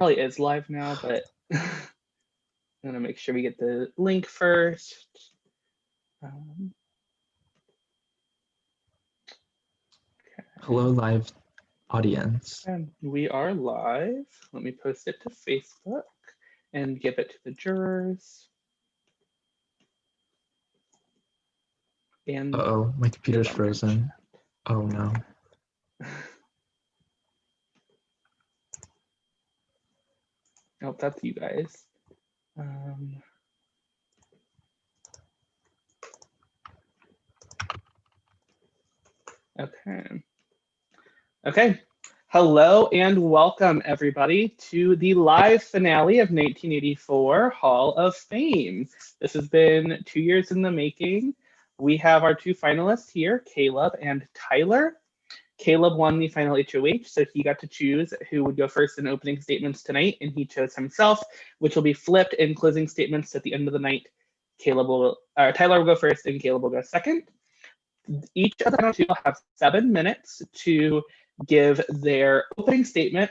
probably is live now, but I'm gonna make sure we get the link first. Hello, live audience. And we are live. Let me post it to Facebook and give it to the jurors. And Uh-oh, my computer's frozen. Oh no. Oh, that's you guys. Okay. Okay. Hello and welcome, everybody, to the live finale of 1984 Hall of Fame. This has been 2 years in the making. We have our two finalists here, Caleb and Tyler. Caleb won the final HOH, so he got to choose who would go first in opening statements tonight, and he chose himself, which will be flipped in closing statements at the end of the night. Tyler will go first, and Caleb will go second. Each of the final two will have 7 minutes to give their opening statement.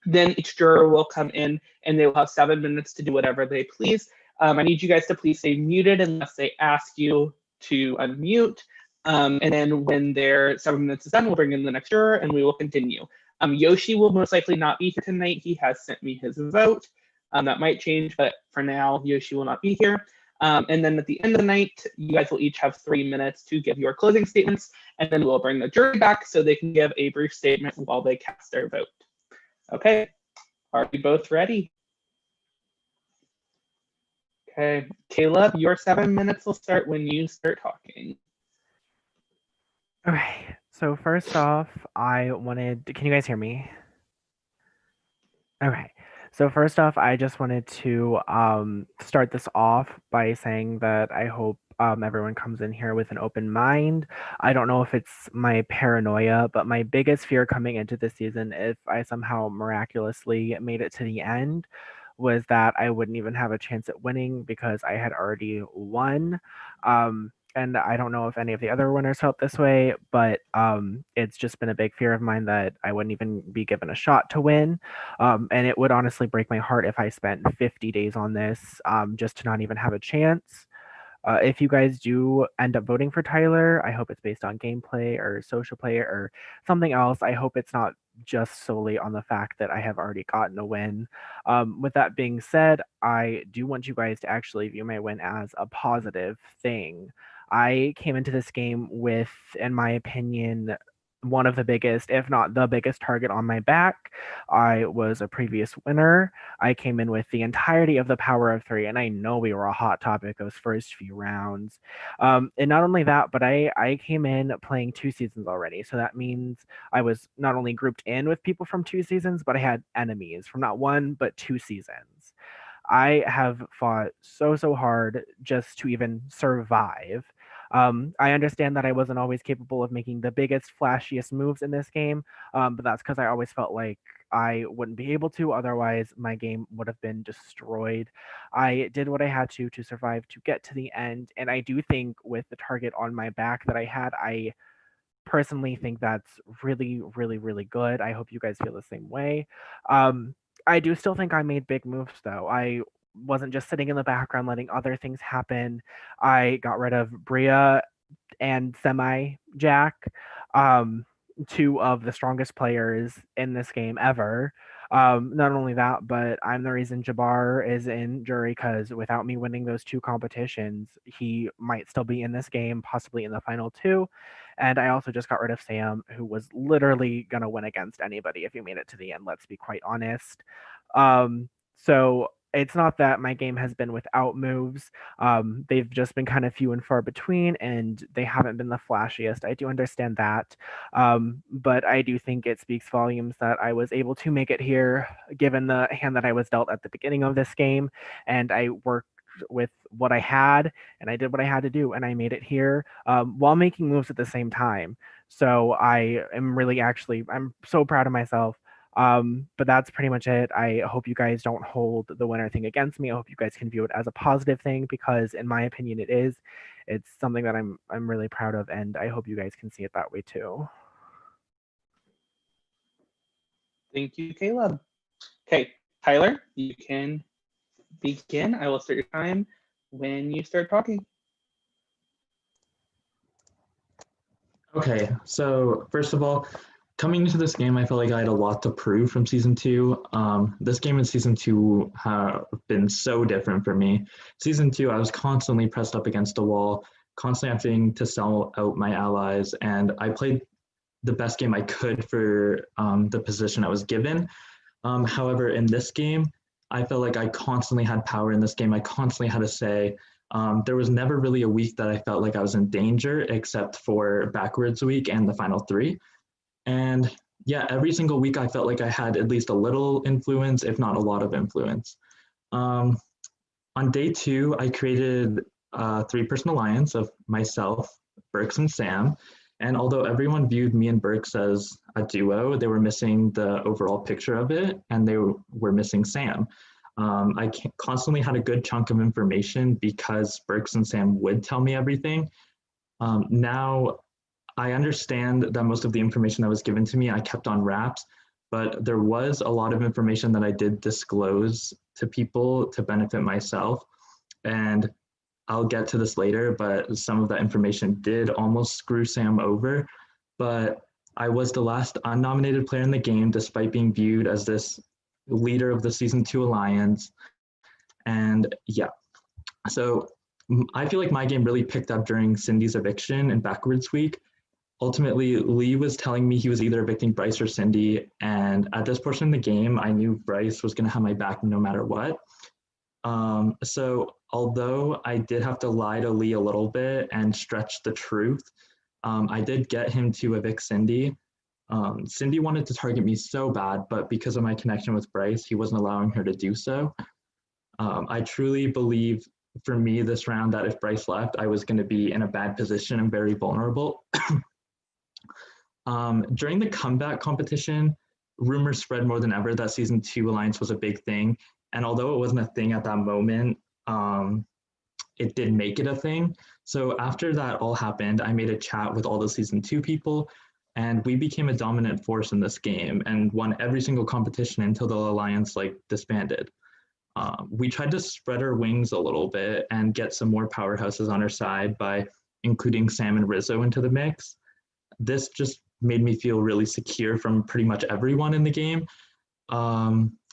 Then each juror will come in, and they will have 7 minutes to do whatever they please. I need you guys to please stay muted unless they ask you to unmute. And then when their 7 minutes is done, we'll bring in the next juror and we will continue. Yoshi will most likely not be here tonight. He has sent me his vote. That might change, but for now, Yoshi will not be here. And then at the end of the night, you guys will each have 3 minutes to give your closing statements, and then we'll bring the jury back so they can give a brief statement while they cast their vote. Okay, are we both ready? Okay, Caleb, your 7 minutes will start when you start talking. Okay, so first off, can you guys hear me? Okay, so first off, I just wanted to start this off by saying that I hope everyone comes in here with an open mind. I don't know if it's my paranoia, but my biggest fear coming into this season, if I somehow miraculously made it to the end, was that I wouldn't even have a chance at winning because I had already won. And I don't know if any of the other winners felt this way, but it's just been a big fear of mine that I wouldn't even be given a shot to win. And it would honestly break my heart if I spent 50 days on this just to not even have a chance. If you guys do end up voting for Tyler, I hope it's based on gameplay or social play or something else. I hope it's not just solely on the fact that I have already gotten a win. With that being said, I do want you guys to actually view my win as a positive thing. I came into this game with, in my opinion, one of the biggest, if not the biggest target on my back. I was a previous winner. I came in with the entirety of the power of 3, and I know we were a hot topic those first few rounds. And not only that, but I came in playing 2 seasons already. So that means I was not only grouped in with people from 2 seasons, but I had enemies from not 1, but 2 seasons. I have fought so hard just to even survive. I understand that I wasn't always capable of making the biggest, flashiest moves in this game, but that's because I always felt like I wouldn't be able to. Otherwise, my game would have been destroyed. I did what I had to survive to get to the end, and I do think with the target on my back that I had, I personally think that's really good. I hope you guys feel the same way. I do still think I made big moves though. I wasn't just sitting in the background letting other things happen. I got rid of Bria and Semi Jack, two of the strongest players in this game ever. Not only that, but I'm the reason Jabbar is in jury because without me winning those 2 competitions, he might still be in this game, possibly in the final 2. And I also just got rid of Sam, who was literally going to win against anybody if you made it to the end, let's be quite honest. So it's not that my game has been without moves. They've just been kind of few and far between, and they haven't been the flashiest. I do understand that. But I do think it speaks volumes that I was able to make it here, given the hand that I was dealt at the beginning of this game, and I worked with what I had, and I did what I had to do, and I made it here while making moves at the same time. So I am really I'm so proud of myself. But that's pretty much it. I hope you guys don't hold the winner thing against me. I hope you guys can view it as a positive thing because, in my opinion, it is. It's something that I'm really proud of, and I hope you guys can see it that way too. Thank you, Caleb. Okay, Tyler, you can begin. I will start your time when you start talking. Okay, so first of all, coming into this game, I felt like I had a lot to prove from season two. This game and season two have been so different for me. Season two, I was constantly pressed up against a wall, constantly having to sell out my allies, and I played the best game I could for the position I was given. However, in this game, I felt like I constantly had power in this game. I constantly had a say. There was never really a week that I felt like I was in danger, except for backwards week and the final three. And yeah, every single week I felt like I had at least a little influence, if not a lot of influence. On day two, I created a three-person alliance of myself, Berks, and Sam. And although everyone viewed me and Berks as a duo, they were missing the overall picture of it, and they were missing Sam. I constantly had a good chunk of information because Berks and Sam would tell me everything. Now, I understand that most of the information that was given to me, I kept on wraps, but there was a lot of information that I did disclose to people to benefit myself. And I'll get to this later, but some of that information did almost screw Sam over. But I was the last unnominated player in the game, despite being viewed as this leader of the season two alliance. And yeah, so I feel like my game really picked up during Cindy's eviction and backwards week. Ultimately, Lee was telling me he was either evicting Bryce or Cindy. And at this portion of the game, I knew Bryce was going to have my back no matter what. So although I did have to lie to Lee a little bit and stretch the truth, I did get him to evict Cindy. Cindy wanted to target me so bad, but because of my connection with Bryce, he wasn't allowing her to do so. I truly believe for me this round that if Bryce left, I was going to be in a bad position and very vulnerable. During the comeback competition, rumors spread more than ever that season two alliance was a big thing. And although it wasn't a thing at that moment, it did make it a thing. So after that all happened, I made a chat with all the season two people, and we became a dominant force in this game and won every single competition until the alliance disbanded. We tried to spread our wings a little bit and get some more powerhouses on our side by including Sam and Rizzo into the mix. This just made me feel really secure from pretty much everyone in the game.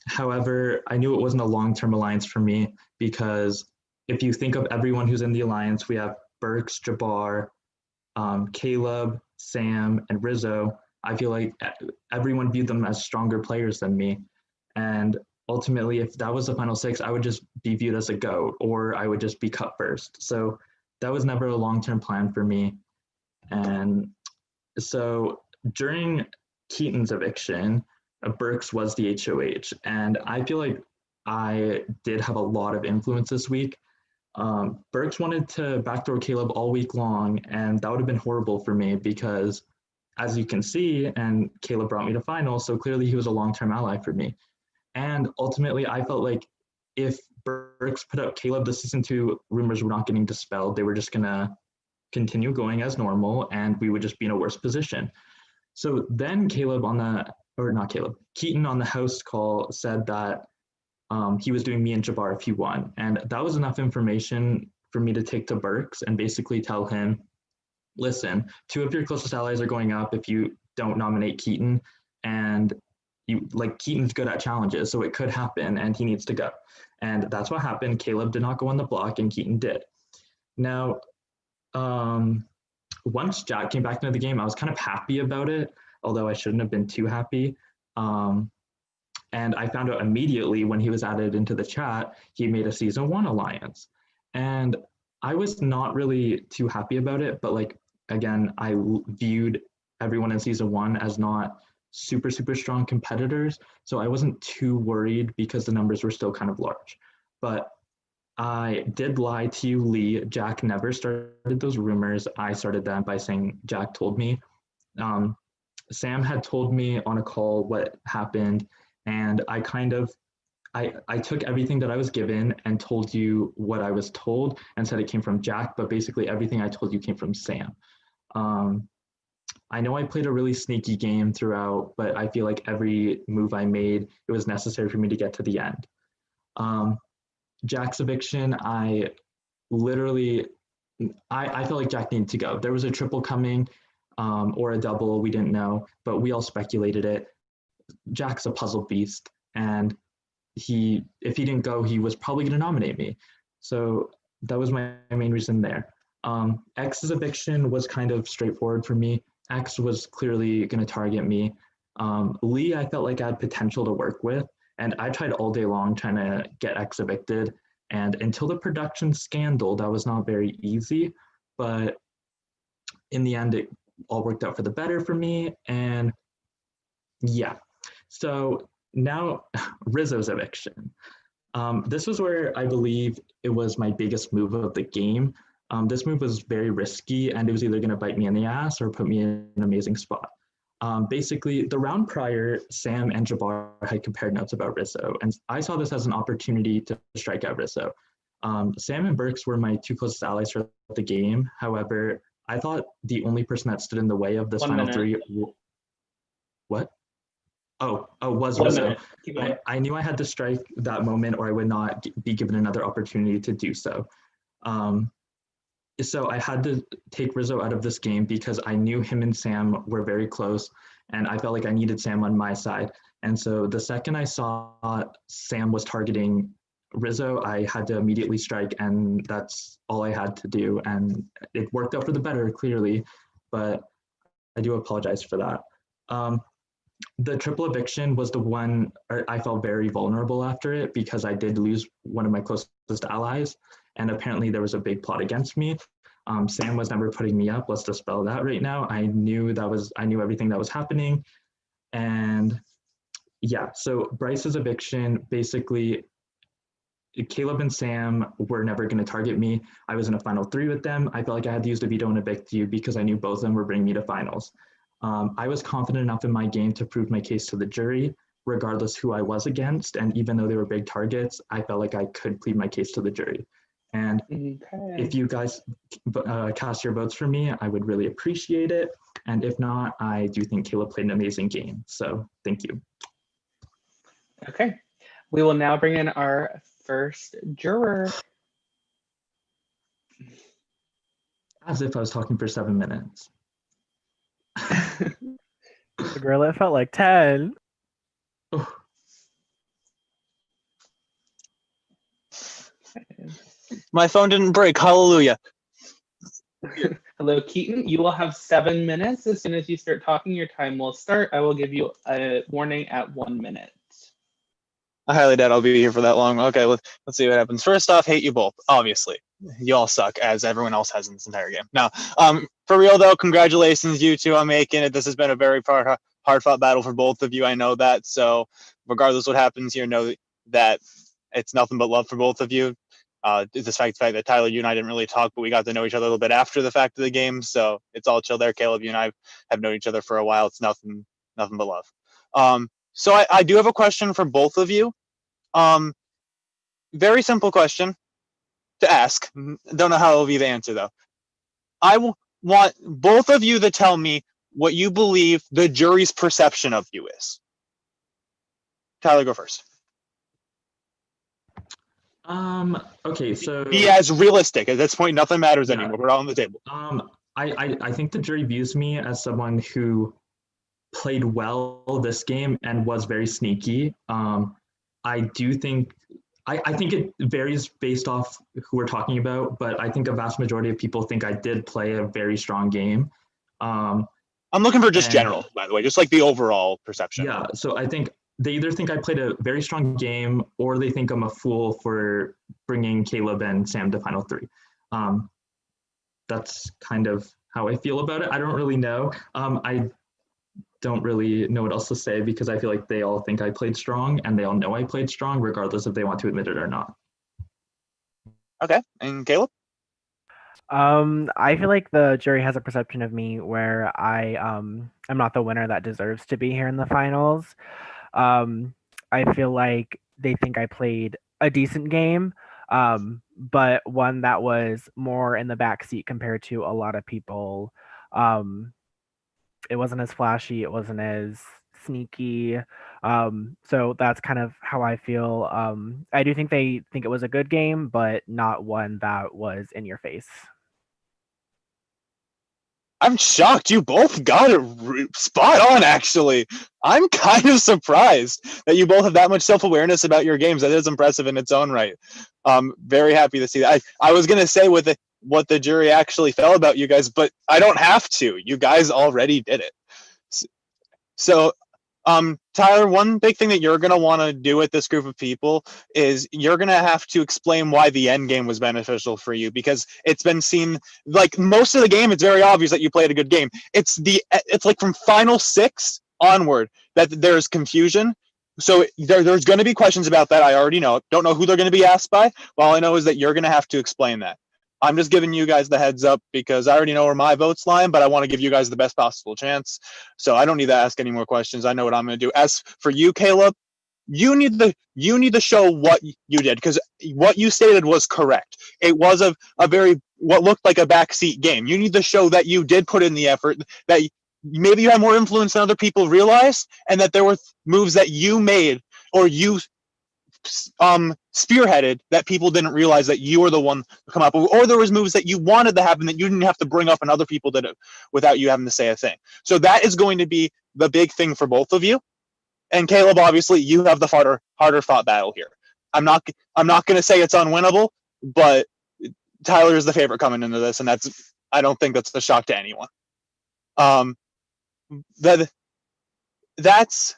However, I knew it wasn't a long-term alliance for me because if you think of everyone who's in the alliance, we have Berks, Jabbar, Caleb, Sam, and Rizzo. I feel like everyone viewed them as stronger players than me. And ultimately, if that was the final six, I would just be viewed as a GOAT or I would just be cut first. So that was never a long-term plan for me. And so during Keaton's eviction, Berks was the HOH. And I feel like I did have a lot of influence this week. Berks wanted to backdoor Caleb all week long, and that would have been horrible for me because, as you can see, and Caleb brought me to finals, so clearly he was a long-term ally for me. And ultimately, I felt like if Berks put out Caleb, the season two rumors were not getting dispelled. They were just going to continue going as normal, and we would just be in a worse position. So then Keaton on the host call said that he was doing me and Jabbar if he won. And that was enough information for me to take to Berks and basically tell him, listen, two of your closest allies are going up if you don't nominate Keaton. And Keaton's good at challenges, so it could happen and he needs to go. And that's what happened. Caleb did not go on the block and Keaton did. Now, once Jack came back into the game, I was kind of happy about it, although I shouldn't have been too happy. And I found out immediately when he was added into the chat, he made a season one alliance. And I was not really too happy about it, but again, I viewed everyone in season one as not super, super strong competitors. So I wasn't too worried because the numbers were still kind of large. But I did lie to you, Lee. Jack never started those rumors. I started them by saying Jack told me. Sam had told me on a call what happened, and I took everything that I was given and told you what I was told and said it came from Jack, but basically everything I told you came from Sam. I know I played a really sneaky game throughout, but I feel like every move I made, it was necessary for me to get to the end. Jack's eviction, I literally, I felt like Jack needed to go. There was a triple coming or a double, we didn't know, but we all speculated it. Jack's a puzzle beast, and if he didn't go, he was probably going to nominate me. So that was my main reason there. X's eviction was kind of straightforward for me. X was clearly going to target me. Lee, I felt like I had potential to work with, and I tried all day long trying to get X evicted. And until the production scandal, that was not very easy. But in the end, it all worked out for the better for me. And yeah, so now Rizzo's eviction. This was where I believe it was my biggest move of the game. This move was very risky, and it was either going to bite me in the ass or put me in an amazing spot. Basically, the round prior, Sam and Jabbar had compared notes about Rizzo, and I saw this as an opportunity to strike out Rizzo. Sam and Burks were my two closest allies for the game. However, I thought the only person that stood in the way of this final three. What? Was Rizzo. I knew I had to strike that moment, or I would not be given another opportunity to do so. So I had to take Rizzo out of this game because I knew him and Sam were very close, and I felt like I needed Sam on my side. And so the second I saw Sam was targeting Rizzo, I had to immediately strike, and that's all I had to do. And it worked out for the better, clearly, but I do apologize for that. The triple eviction was the one I felt very vulnerable after it because I did lose one of my closest allies, and apparently there was a big plot against me. Sam was never putting me up. Let's dispel that right now. I knew everything that was happening. And yeah, so Bryce's eviction, basically, Caleb and Sam were never going to target me. I was in a final three with them. I felt like I had to use the veto and evict you because I knew both of them were bringing me to finals. I was confident enough in my game to prove my case to the jury, regardless who I was against. And even though they were big targets, I felt like I could plead my case to the jury. And if you guys cast your votes for me, I would really appreciate it. And if not, I do think Caleb played an amazing game. So thank you. Okay. We will now bring in our first juror. As if I was talking for 7 minutes. Girl, it felt like 10. Oh. My phone didn't break. Hallelujah. Hello, Keaton. You will have 7 minutes. As soon as you start talking, your time will start. I will give you a warning at 1 minute. I highly doubt I'll be here for that long. Okay, let's see what happens. First off, hate you both. Obviously, you all suck, as everyone else has in this entire game. Now, for real though, congratulations you two on making it. This has been a very hard-fought battle for both of you. I know that. So, regardless what happens here, know that it's nothing but love for both of you. Despite the fact that Tyler, you and I didn't really talk, but we got to know each other a little bit after the fact of the game. So it's all chill there. Caleb, you and I have known each other for a while. It's nothing but love. So I do have a question for both of you. Very simple question to ask. Don't know how it'll be the answer though. I want both of you to tell me what you believe the jury's perception of you is. Tyler, go first. Okay, so be as realistic. At this point, nothing matters anymore. We're all on the table. I think the jury views me as someone who played well this game and was very sneaky. I do think I think it varies based off who we're talking about, but I think a vast majority of people think I did play a very strong game. I'm looking for just general, by the way, just like the overall perception. Yeah, so I think they either think I played a very strong game or they think I'm a fool for bringing Caleb and Sam to Final Three. That's kind of how I feel about it. I don't really know. I don't really know what else to say because I feel like they all think I played strong and they all know I played strong regardless if they want to admit it or not. Okay, and Caleb? I feel like the jury has a perception of me where I'm not the winner that deserves to be here in the finals. I feel like they think I played a decent game, but one that was more in the backseat compared to a lot of people it wasn't as flashy, it wasn't as sneaky. So that's kind of how I feel. I do think they think it was a good game, but not one that was in your face. I'm shocked you both got it spot on, actually. I'm kind of surprised that you both have that much self-awareness about your games. That is impressive in its own right. Very happy to see that. I was going to say what the jury actually felt about you guys, but I don't have to. You guys already did it. So, Tyler, one big thing that you're going to want to do with this group of people is you're going to have to explain why the end game was beneficial for you, because it's been seen, like most of the game, it's very obvious that you played a good game. It's like from final 6 onward that there's confusion. So there's going to be questions about that. I already know. Don't know who they're going to be asked by. All I know is that you're going to have to explain that. I'm just giving you guys the heads up because I already know where my vote's lying, but I want to give you guys the best possible chance. So I don't need to ask any more questions. I know what I'm going to do. As for you, Caleb, you need to show what you did, because what you stated was correct. It was a very what looked like a backseat game. You need to show that you did put in the effort, that maybe you had more influence than other people realized, and that there were moves that you made or you spearheaded that people didn't realize that you were the one to come up with, or there was moves that you wanted to happen that you didn't have to bring up and other people did it without you having to say a thing. So that is going to be the big thing for both of you. And Caleb, obviously, you have the harder fought battle here. I'm not going to say it's unwinnable, but Tyler is the favorite coming into this, and I don't think that's a shock to anyone. That's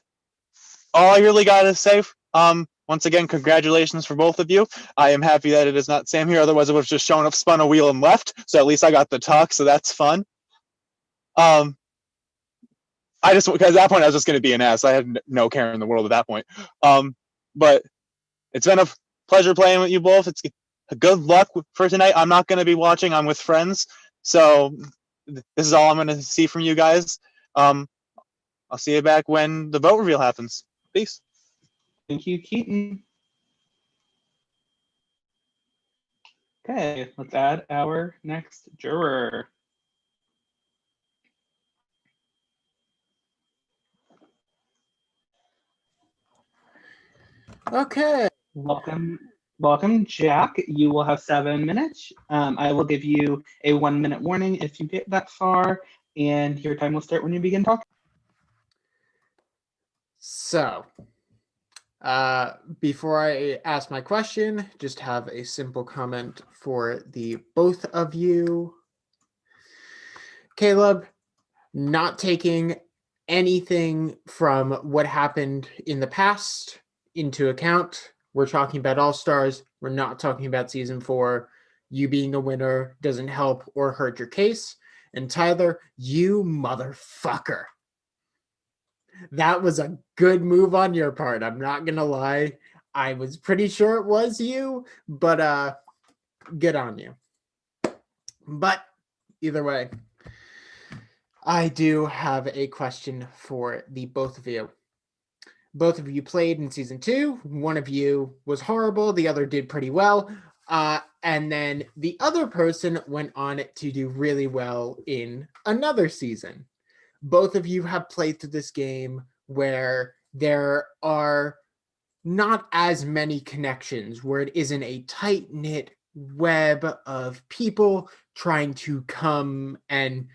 all I really got to say. Once again, congratulations for both of you. I am happy that it is not Sam here. Otherwise, it would have just shown up, spun a wheel, and left. So at least I got the talk, so that's fun. Because at that point, I was just going to be an ass. I had no care in the world at that point. But it's been a pleasure playing with you both. It's good luck for tonight. I'm not going to be watching. I'm with friends. So this is all I'm going to see from you guys. I'll see you back when the vote reveal happens. Peace. Thank you, Keaton. Okay, let's add our next juror. Okay. Welcome, Jack. You will have 7 minutes. I will give you a 1-minute warning if you get that far, and your time will start when you begin talking. So, before I ask my question, just have a simple comment for the both of you. Caleb, not taking anything from what happened in the past into account. We're talking about All-Stars. We're not talking about Season 4. You being a winner doesn't help or hurt your case. And Tyler, you motherfucker. That was a good move on your part. I'm not going to lie. I was pretty sure it was you, but good on you. But either way, I do have a question for the both of you. Both of you played in Season 2. One of you was horrible. The other did pretty well. And then the other person went on to do really well in another season. Both of you have played through this game where there are not as many connections, where it isn't a tight-knit web of people trying to come and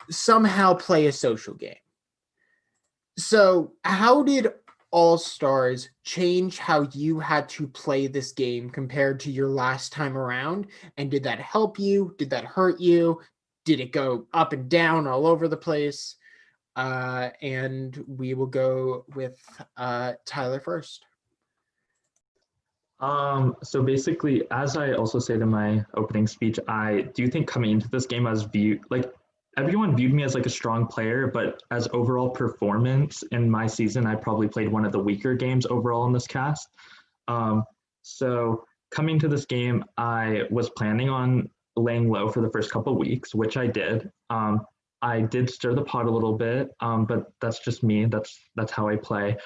somehow play a social game. So how did All-Stars change how you had to play this game compared to your last time around? And did that help you? Did that hurt you? Did it go up and down all over the place? And we will go with Tyler first. So basically, as I also said in my opening speech, I do think coming into this game, I was everyone viewed me as like a strong player, but as overall performance in my season, I probably played one of the weaker games overall in this cast. So coming to this game, I was planning on laying low for the first couple of weeks, which I did. I did stir the pot a little bit, but that's just me. That's how I play.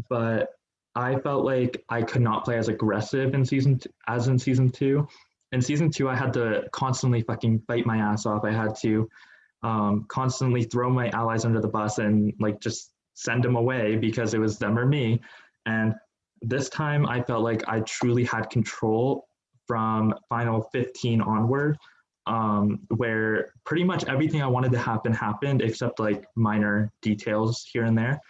But I felt like I could not play as aggressive in season two. In season 2, I had to constantly fucking bite my ass off. I had to constantly throw my allies under the bus and like just send them away because it was them or me. And this time I felt like I truly had control from final 15 onward, where pretty much everything I wanted to happen happened except like minor details here and there.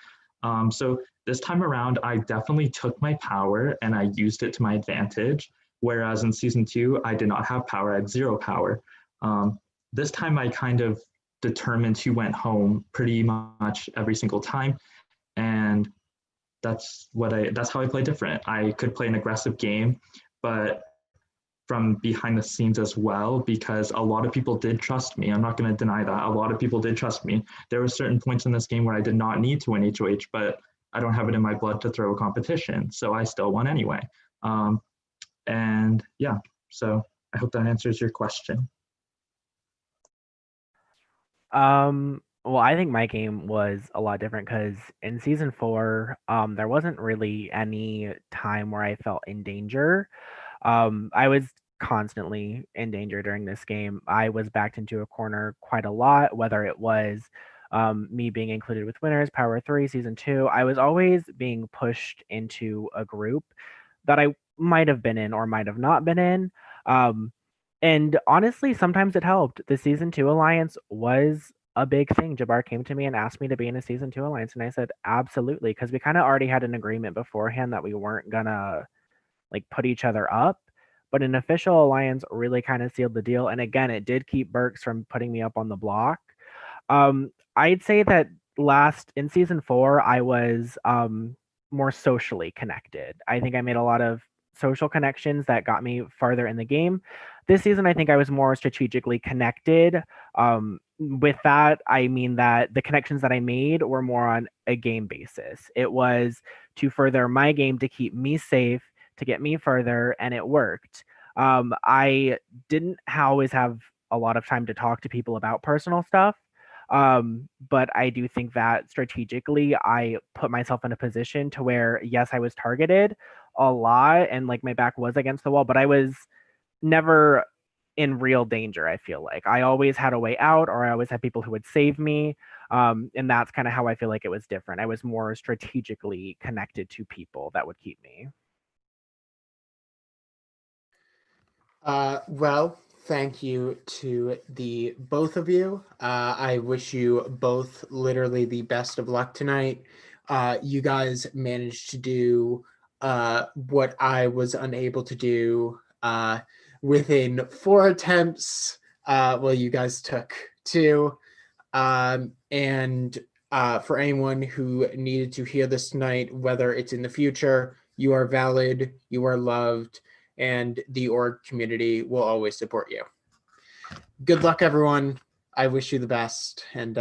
So this time around, I definitely took my power and I used it to my advantage. Whereas in season 2, I did not have power, I had 0 power. This time I kind of determined who went home pretty much every single time. And that's how I play different. I could play an aggressive game, but from behind the scenes as well, because a lot of people did trust me. I'm not going to deny that. A lot of people did trust me. There were certain points in this game where I did not need to win HOH, but I don't have it in my blood to throw a competition. So I still won anyway. And yeah, so I hope that answers your question. Well, I think my game was a lot different because in season 4, there wasn't really any time where I felt in danger. I was constantly in danger during this game. I was backed into a corner quite a lot, whether it was me being included with winners, Power 3, season 2. I was always being pushed into a group that I might have been in or might have not been in. And honestly, sometimes it helped. The season 2 alliance was a big thing. Jabbar came to me and asked me to be in a season 2 alliance, and I said absolutely, because we kind of already had an agreement beforehand that we weren't gonna like put each other up. But an official alliance really kind of sealed the deal. And again, it did keep Burks from putting me up on the block. I'd say that in season 4, I was more socially connected. I think I made a lot of social connections that got me farther in the game. This season, I think I was more strategically connected. With that, I mean that the connections that I made were more on a game basis. It was to further my game, to keep me safe, to get me further, and it worked. I didn't always have a lot of time to talk to people about personal stuff. But I do think that strategically, I put myself in a position to where, yes, I was targeted a lot and like my back was against the wall, but I was never in real danger. I feel like I always had a way out, or I always had people who would save me. And that's kind of how I feel like it was different. I was more strategically connected to people that would keep me. Well, thank you to the both of you. I wish you both literally the best of luck tonight. You guys managed to do what I was unable to do within 4 attempts. Well, you guys took 2. And for anyone who needed to hear this tonight, whether it's in the future, you are valid, you are loved, and the org community will always support you. Good luck, everyone. I wish you the best. And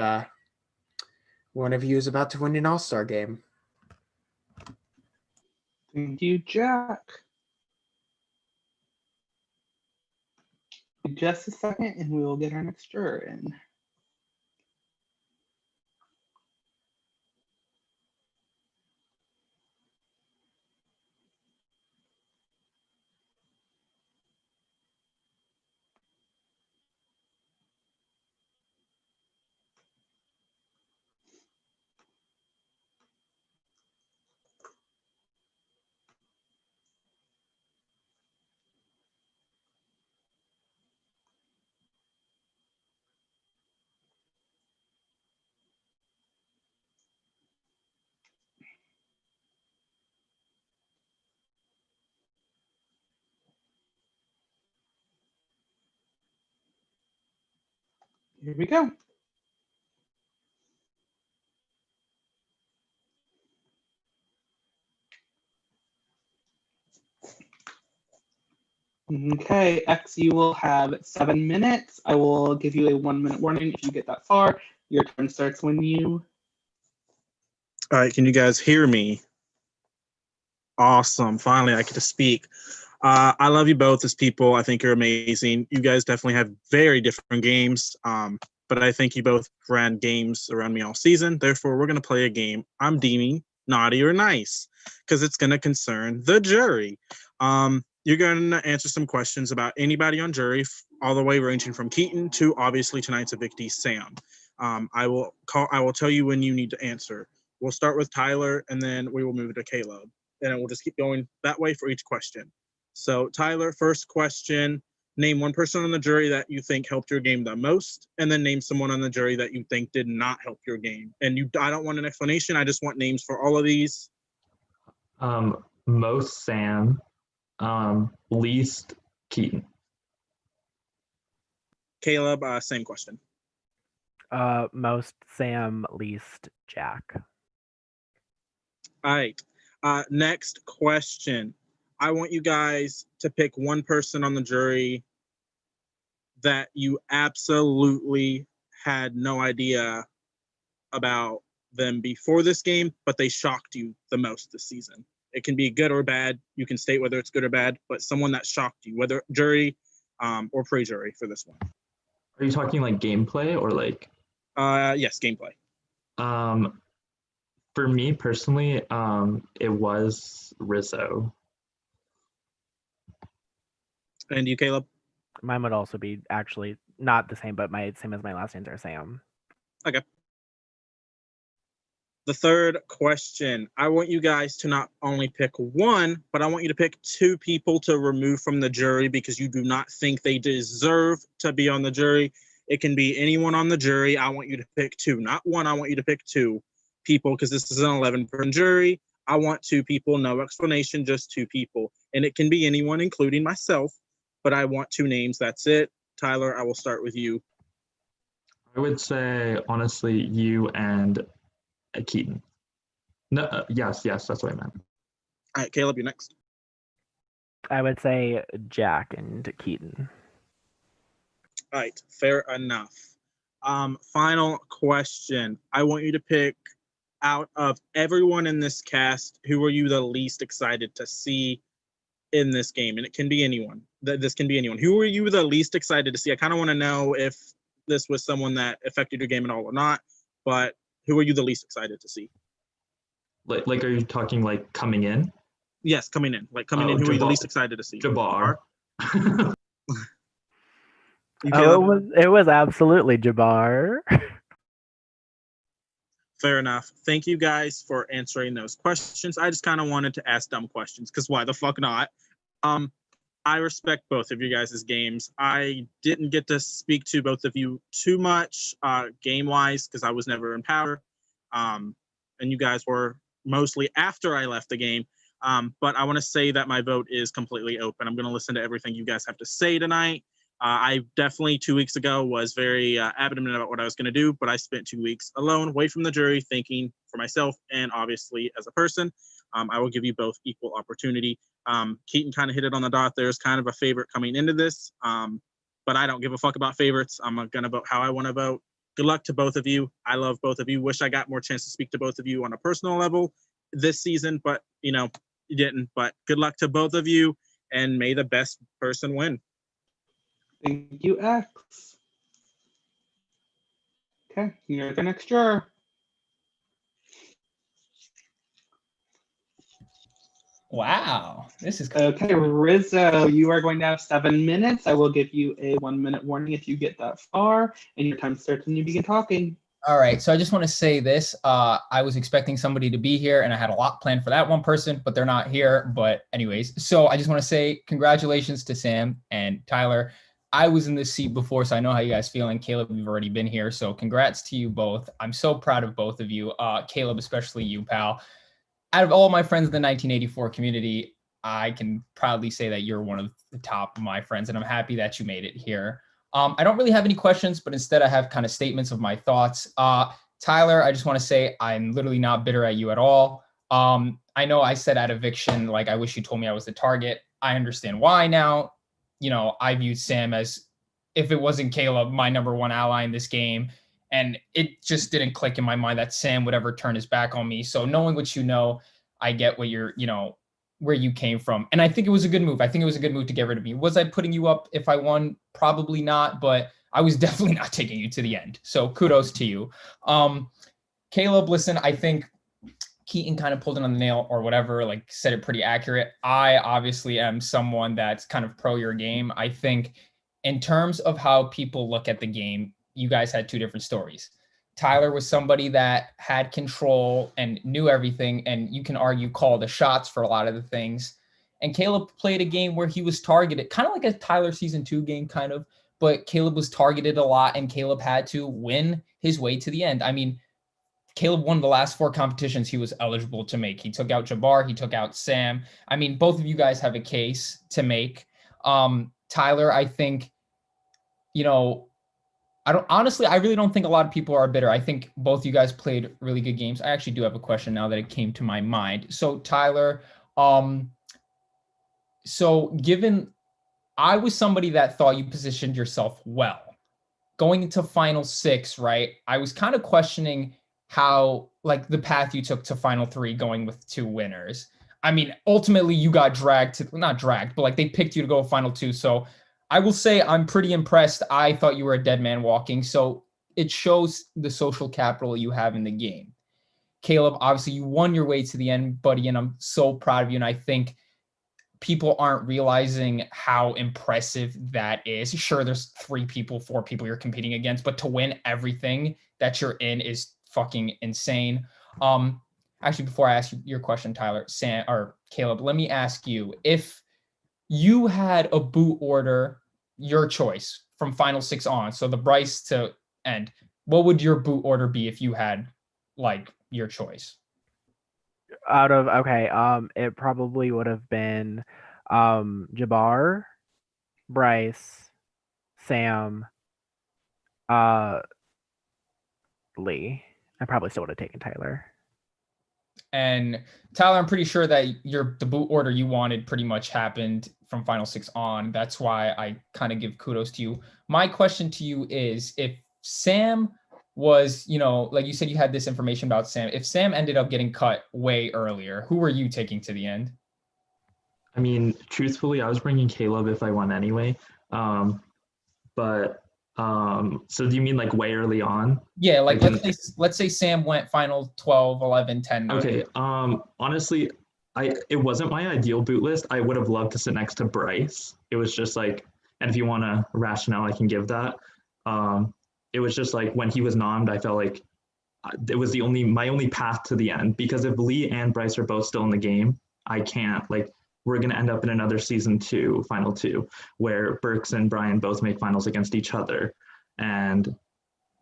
one of you is about to win an all-star game. Thank you, Jack. Just a second, and we will get our next juror in. Here we go. Okay, X, you will have 7 minutes. I will give you a 1-minute warning if you get that far. Your turn starts when you... All right, can you guys hear me? Awesome. Finally, I get to speak. I love you both as people. I think you're amazing. You guys definitely have very different games, but I think you both ran games around me all season. Therefore, we're going to play a game I'm deeming naughty or nice because it's going to concern the jury. You're going to answer some questions about anybody on jury, all the way ranging from Keaton to obviously tonight's evictee, Sam. I will tell you when you need to answer. We'll start with Tyler, and then we will move to Caleb, and we'll just keep going that way for each question. So Tyler, first question: name one person on the jury that you think helped your game the most, and then name someone on the jury that you think did not help your game. And I don't want an explanation. I just want names for all of these. Most Sam, least Keaton. Caleb, same question. Most Sam, least Jack. All right. Next question. I want you guys to pick one person on the jury that you absolutely had no idea about them before this game, but they shocked you the most this season. It can be good or bad. You can state whether it's good or bad, but someone that shocked you, whether jury or pre-jury for this one. Are you talking like gameplay or like? Yes, gameplay. For me personally, it was Rizzo. And you, Caleb? Mine would also be actually not the same, but same as my last answer, Sam. Okay. The third question. I want you guys to not only pick one, but I want you to pick two people to remove from the jury because you do not think they deserve to be on the jury. It can be anyone on the jury. I want you to pick two, not one. I want you to pick two people because this is an 11-person jury. I want two people, no explanation, just two people. And it can be anyone, including myself, but I want two names. That's it. Tyler, I will start with you. I would say, honestly, you and Keaton. No, yes, that's what I meant. All right, Caleb, you're next. I would say Jack and Keaton. All right, fair enough. Final question. I want you to pick out of everyone in this cast, who are you the least excited to see in this game? And it can be anyone. This can be anyone. Who are you the least excited to see? I kind of want to know if this was someone that affected your game at all or not, but who are you the least excited to see? Like are you talking like coming in? Yes, coming in. Like coming in, who are you the least excited to see? Jabbar. It was absolutely Jabbar. Fair enough. Thank you guys for answering those questions. I just kind of wanted to ask dumb questions because why the fuck not? I respect both of you guys' games. I didn't get to speak to both of you too much game-wise because I was never in power. And you guys were mostly after I left the game. But I want to say that my vote is completely open. I'm going to listen to everything you guys have to say tonight. I definitely 2 weeks ago was very adamant about what I was going to do, but I spent 2 weeks alone, away from the jury, thinking for myself and obviously as a person. I will give you both equal opportunity. Keaton kind of hit it on the dot. There's kind of a favorite coming into this, but I don't give a fuck about favorites. I'm going to vote how I want to vote. Good luck to both of you. I love both of you. Wish I got more chance to speak to both of you on a personal level this season, but you didn't. But good luck to both of you, and may the best person win. Thank you, X. Okay, you're the next juror. Wow, this is cool. Okay, Rizzo, you are going to have 7 minutes. I will give you a 1-minute warning if you get that far, and your time starts when you begin talking. All right, so I just want to say this. I was expecting somebody to be here, and I had a lot planned for that one person, but they're not here. But anyways, so I just want to say congratulations to Sam and Tyler. I was in this seat before, so I know how you guys feel. And Caleb, you've already been here, so congrats to you both. I'm so proud of both of you. Caleb, especially you, pal. Out of all my friends in the 1984 community, I can proudly say that you're one of the top of my friends, and I'm happy that you made it here. I don't really have any questions, but instead I have kind of statements of my thoughts. Tyler, I just want to say I'm literally not bitter at you at all. I know I said at eviction, like, I wish you told me I was the target. I understand why now. I viewed Sam as, if it wasn't Caleb, my number one ally in this game. And it just didn't click in my mind that Sam would ever turn his back on me. So knowing what I get what you're, where you came from. And I think it was a good move. I think it was a good move to get rid of me. Was I putting you up if I won? Probably not, but I was definitely not taking you to the end. So kudos to you. Caleb, listen, I think Keaton kind of pulled it on the nail or whatever, like said it pretty accurate. I obviously am someone that's kind of pro your game. I think in terms of how people look at the game, you guys had two different stories. Tyler was somebody that had control and knew everything, and you can argue call the shots for a lot of the things. And Caleb played a game where he was targeted, kind of like a Tyler season 2 game, kind of, but Caleb was targeted a lot, and Caleb had to win his way to the end. I mean, Caleb won the last 4 competitions he was eligible to make. He took out Jabbar, he took out Sam. I mean, both of you guys have a case to make. Tyler, I think, I really don't think a lot of people are bitter. I think both you guys played really good games. I actually do have a question now that it came to my mind. So Tyler, given I was somebody that thought you positioned yourself well going into final 6, right? I was kind of questioning how, like, the path you took to final 3 going with 2 winners. I mean, ultimately you got not dragged, but like they picked you to go final 2. So I will say I'm pretty impressed. I thought you were a dead man walking. So it shows the social capital you have in the game. Caleb, obviously you won your way to the end, buddy, and I'm so proud of you. And I think people aren't realizing how impressive that is. Sure, there's 3 people, 4 people you're competing against, but to win everything that you're in is fucking insane. Actually, before I ask you your question, Tyler, Sam or Caleb, let me ask you, if you had a boot order, your choice from final 6 on, so the Bryce to end, what would your boot order be if you had like your choice? It probably would have been Jabbar, Bryce, Sam, Lee. I probably still would have taken Tyler. And Tyler, I'm pretty sure that the boot order you wanted pretty much happened from final 6 on. That's why I kind of give kudos to you. My question to you is, if Sam was, like you said, you had this information about Sam. If Sam ended up getting cut way earlier, who were you taking to the end? I mean, truthfully, I was bringing Caleb if I won anyway. So do you mean like way early on? Yeah, like let's say Sam went final 12, 11, 10, 9. Okay. Honestly, it wasn't my ideal boot list. I would have loved to sit next to Bryce. It was just like, and if you want a rationale, I can give that. It was just like when he was nommed, I felt like it was my only path to the end, because if Lee and Bryce are both still in the game, I can't, like, we're going to end up in another season 2, final 2, where Burks and Brian both make finals against each other. And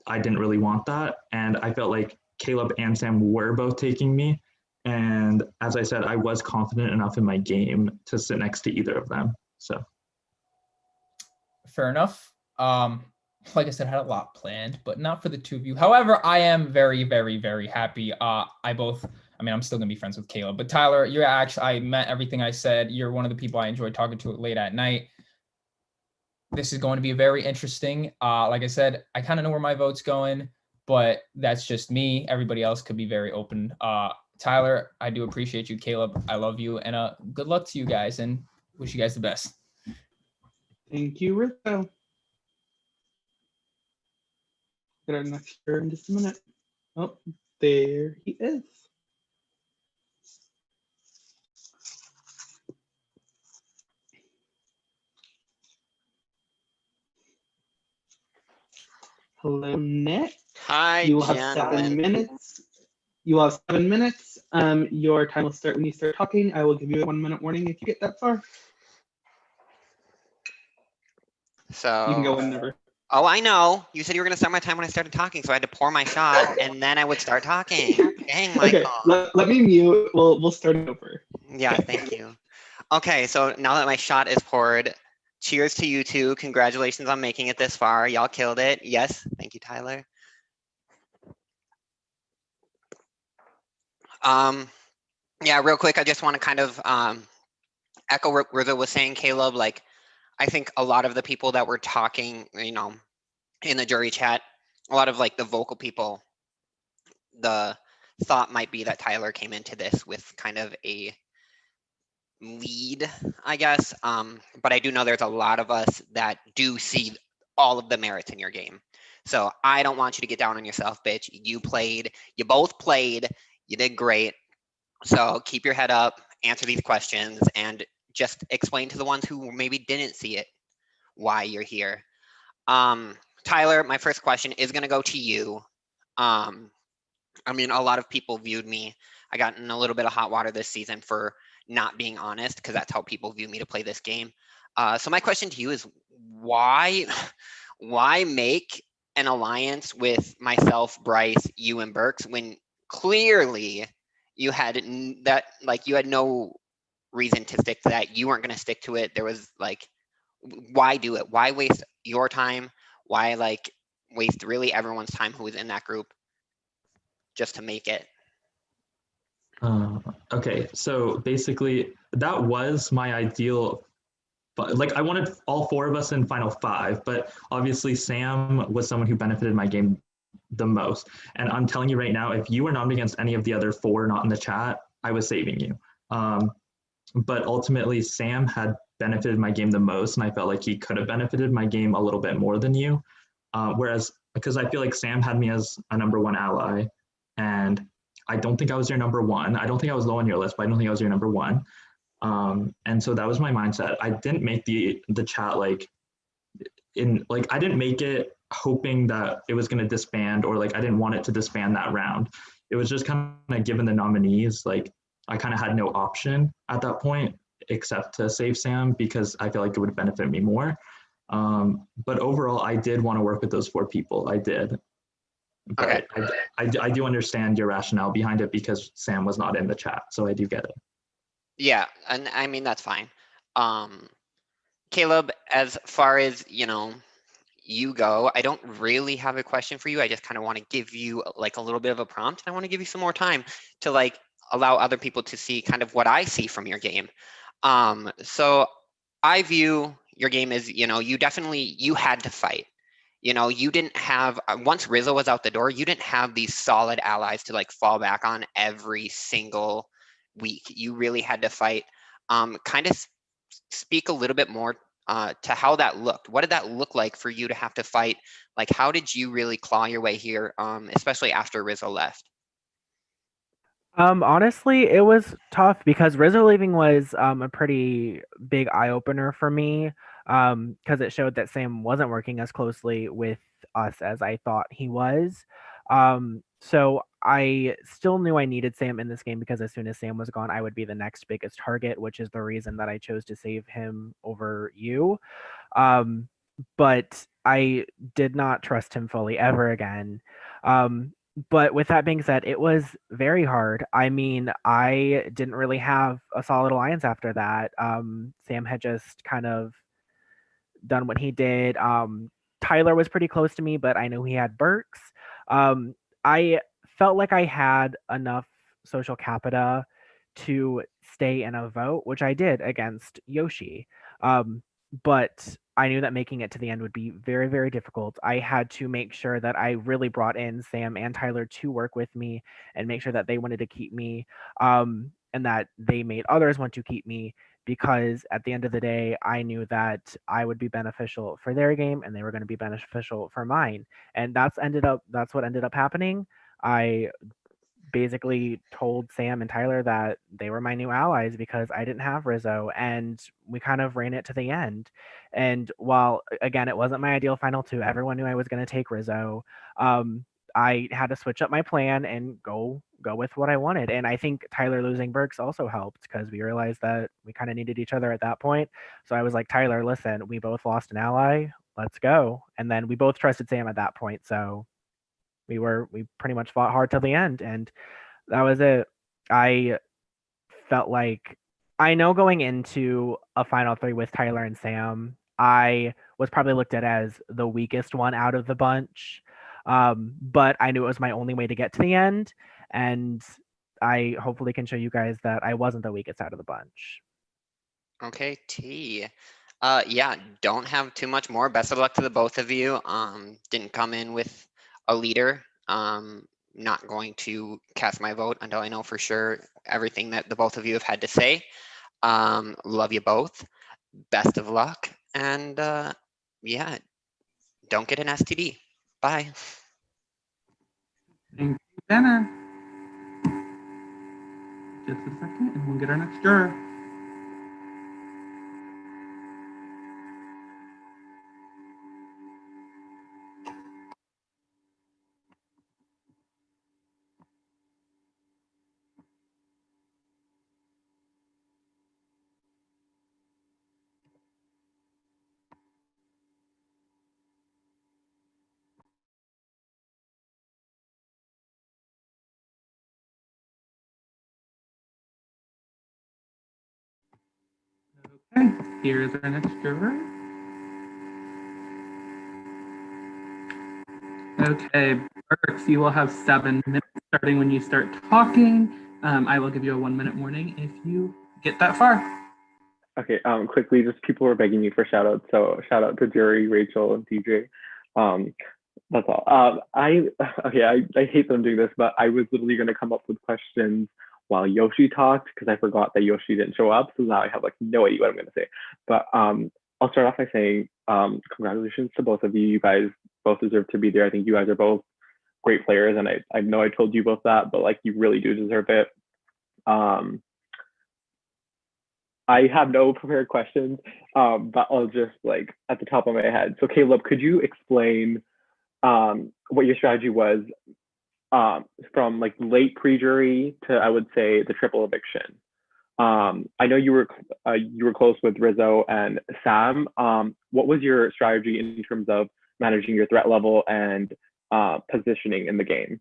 I didn't really want that. And I felt like Caleb and Sam were both taking me. And as I said, I was confident enough in my game to sit next to either of them. So. Fair enough. Like I said, I had a lot planned, but not for the 2 of you. However, I am very, very, very happy. I'm still going to be friends with Caleb, but Tyler, I meant everything I said. You're one of the people I enjoy talking to late at night. This is going to be very interesting. Like I said, I kind of know where my vote's going, but that's just me. Everybody else could be very open. Tyler, I do appreciate you. Caleb, I love you. And good luck to you guys, and wish you guys the best. Thank you, Rico. Get our next juror in just a minute. Oh, there he is. Hello, Nick. Hi, you will have gentlemen. 7 minutes. You will have 7 minutes. Your time will start when you start talking. I will give you a 1-minute warning if you get that far. So You can go whenever. Oh, I know. You said you were gonna start my time when I started talking, so I had to pour my shot and then I would start talking. Dang, Michael. Okay, let me mute. We'll start over. Yeah, thank you. Okay, so now that my shot is poured, cheers to you two. Congratulations on making it this far. Y'all killed it. Yes, thank you, Tyler. Yeah, real quick, I just want to kind of echo what Rizzo was saying, Caleb. Like, I think a lot of the people that were talking, in the jury chat, a lot of like the vocal people, the thought might be that Tyler came into this with kind of a lead, I guess. But I do know there's a lot of us that do see all of the merits in your game. So I don't want you to get down on yourself, bitch. You both played, you did great. So keep your head up, answer these questions, and just explain to the ones who maybe didn't see it why you're here. Tyler, my first question is going to go to you. I mean, a lot of people viewed me. I got in a little bit of hot water this season for not being honest, because that's how people view me to play this game. So my question to you is why make an alliance with myself, Bryce, you, and Burks when clearly you had you had no reason to stick to that. You weren't going to stick to it. There was why do it? Why waste your time? Why waste really everyone's time who was in that group just to make it? Okay, so basically that was my ideal. But I wanted all 4 of us in Final 5, but obviously Sam was someone who benefited my game the most. And I'm telling you right now, if you were not against any of the other 4 not in the chat, I was saving you. But ultimately, Sam had benefited my game the most, and I felt like he could have benefited my game a little bit more than you. Whereas, because I feel like Sam had me as a number 1 ally, and I don't think I was your number 1. I don't think I was low on your list, but I don't think I was your number 1. And so that was my mindset. I didn't make the chat I didn't make it hoping that it was going to disband, or I didn't want it to disband that round. It was just kind of given the nominees, I kind of had no option at that point except to save Sam, because I feel like it would benefit me more. But overall, I did want to work with those 4 people. I did. But Okay. I do understand your rationale behind it, because Sam was not in the chat, so I do get it. Yeah, and I mean, that's fine. Caleb, as far as, you go, I don't really have a question for you. I just kind of want to give you a little bit of a prompt. I want to give you some more time to allow other people to see kind of what I see from your game. So I view your game as, you had to fight. You didn't have, once Rizzo was out the door, you didn't have these solid allies to fall back on every single week. You really had to fight. Kind of speak a little bit more to how that looked. What did that look like for you to have to fight? How did you really claw your way here, especially after Rizzo left? Honestly, it was tough because Rizzo leaving was a pretty big eye opener for me, because it showed that Sam wasn't working as closely with us as I thought he was. So I still knew I needed Sam in this game, because as soon as Sam was gone, I would be the next biggest target, which is the reason that I chose to save him over you. But I did not trust him fully ever again. But with that being said, it was very hard. I mean, I didn't really have a solid alliance after that. Sam had just kind of done what he did. Tyler was pretty close to me, but I knew he had Burks. I felt like I had enough social capita to stay in a vote, which I did against Yoshi. But I knew that making it to the end would be very, very difficult. I had to make sure that I really brought in Sam and Tyler to work with me and make sure that they wanted to keep me, and that they made others want to keep me, because at the end of the day, I knew that I would be beneficial for their game and they were going to be beneficial for mine. And that's what ended up happening. I basically told Sam and Tyler that they were my new allies because I didn't have Rizzo, and we kind of ran it to the end. And while again it wasn't my ideal final 2, everyone knew I was going to take Rizzo. I had to switch up my plan and go with what I wanted. And I think Tyler losing Burks also helped, because we realized that we kind of needed each other at that point. So I was like, Tyler, listen, we both lost an ally. Let's go. And then we both trusted Sam at that point. So we pretty much fought hard till the end, and that was it. I felt like, I know going into a final 3 with Tyler and Sam, I was probably looked at as the weakest one out of the bunch. But I knew it was my only way to get to the end, and I hopefully can show you guys that I wasn't the weakest out of the bunch. Okay, T. Yeah, don't have too much more. Best of luck to the both of you. Didn't come in with a leader. Not going to cast my vote until I know for sure everything that the both of you have had to say. Love you both. Best of luck. And yeah, don't get an STD. Bye. Thank you, Jenna. Just a second, and we'll get our next juror. Okay, here's our next juror. Okay, Burks, you will have 7 minutes starting when you start talking. I will give you a 1-minute warning if you get that far. Okay, quickly, just people were begging me for shout outs. So shout out to Jerry, Rachel, and DJ. That's all. I hate them doing this, but I was literally going to come up with questions while Yoshi talked because I forgot that Yoshi didn't show up. So now I have like no idea what I'm going to say. But I'll start off by saying congratulations to both of you. You guys both deserve to be there. I think you guys are both great players, and I know I told you both that, but like you really do deserve it. I have no prepared questions, but I'll just like at the top of my head. So Caleb, could you explain what your strategy was from like late pre-jury to, I would say, the triple eviction? I know you were close with Rizzo and Sam. What was your strategy in terms of managing your threat level and positioning in the game?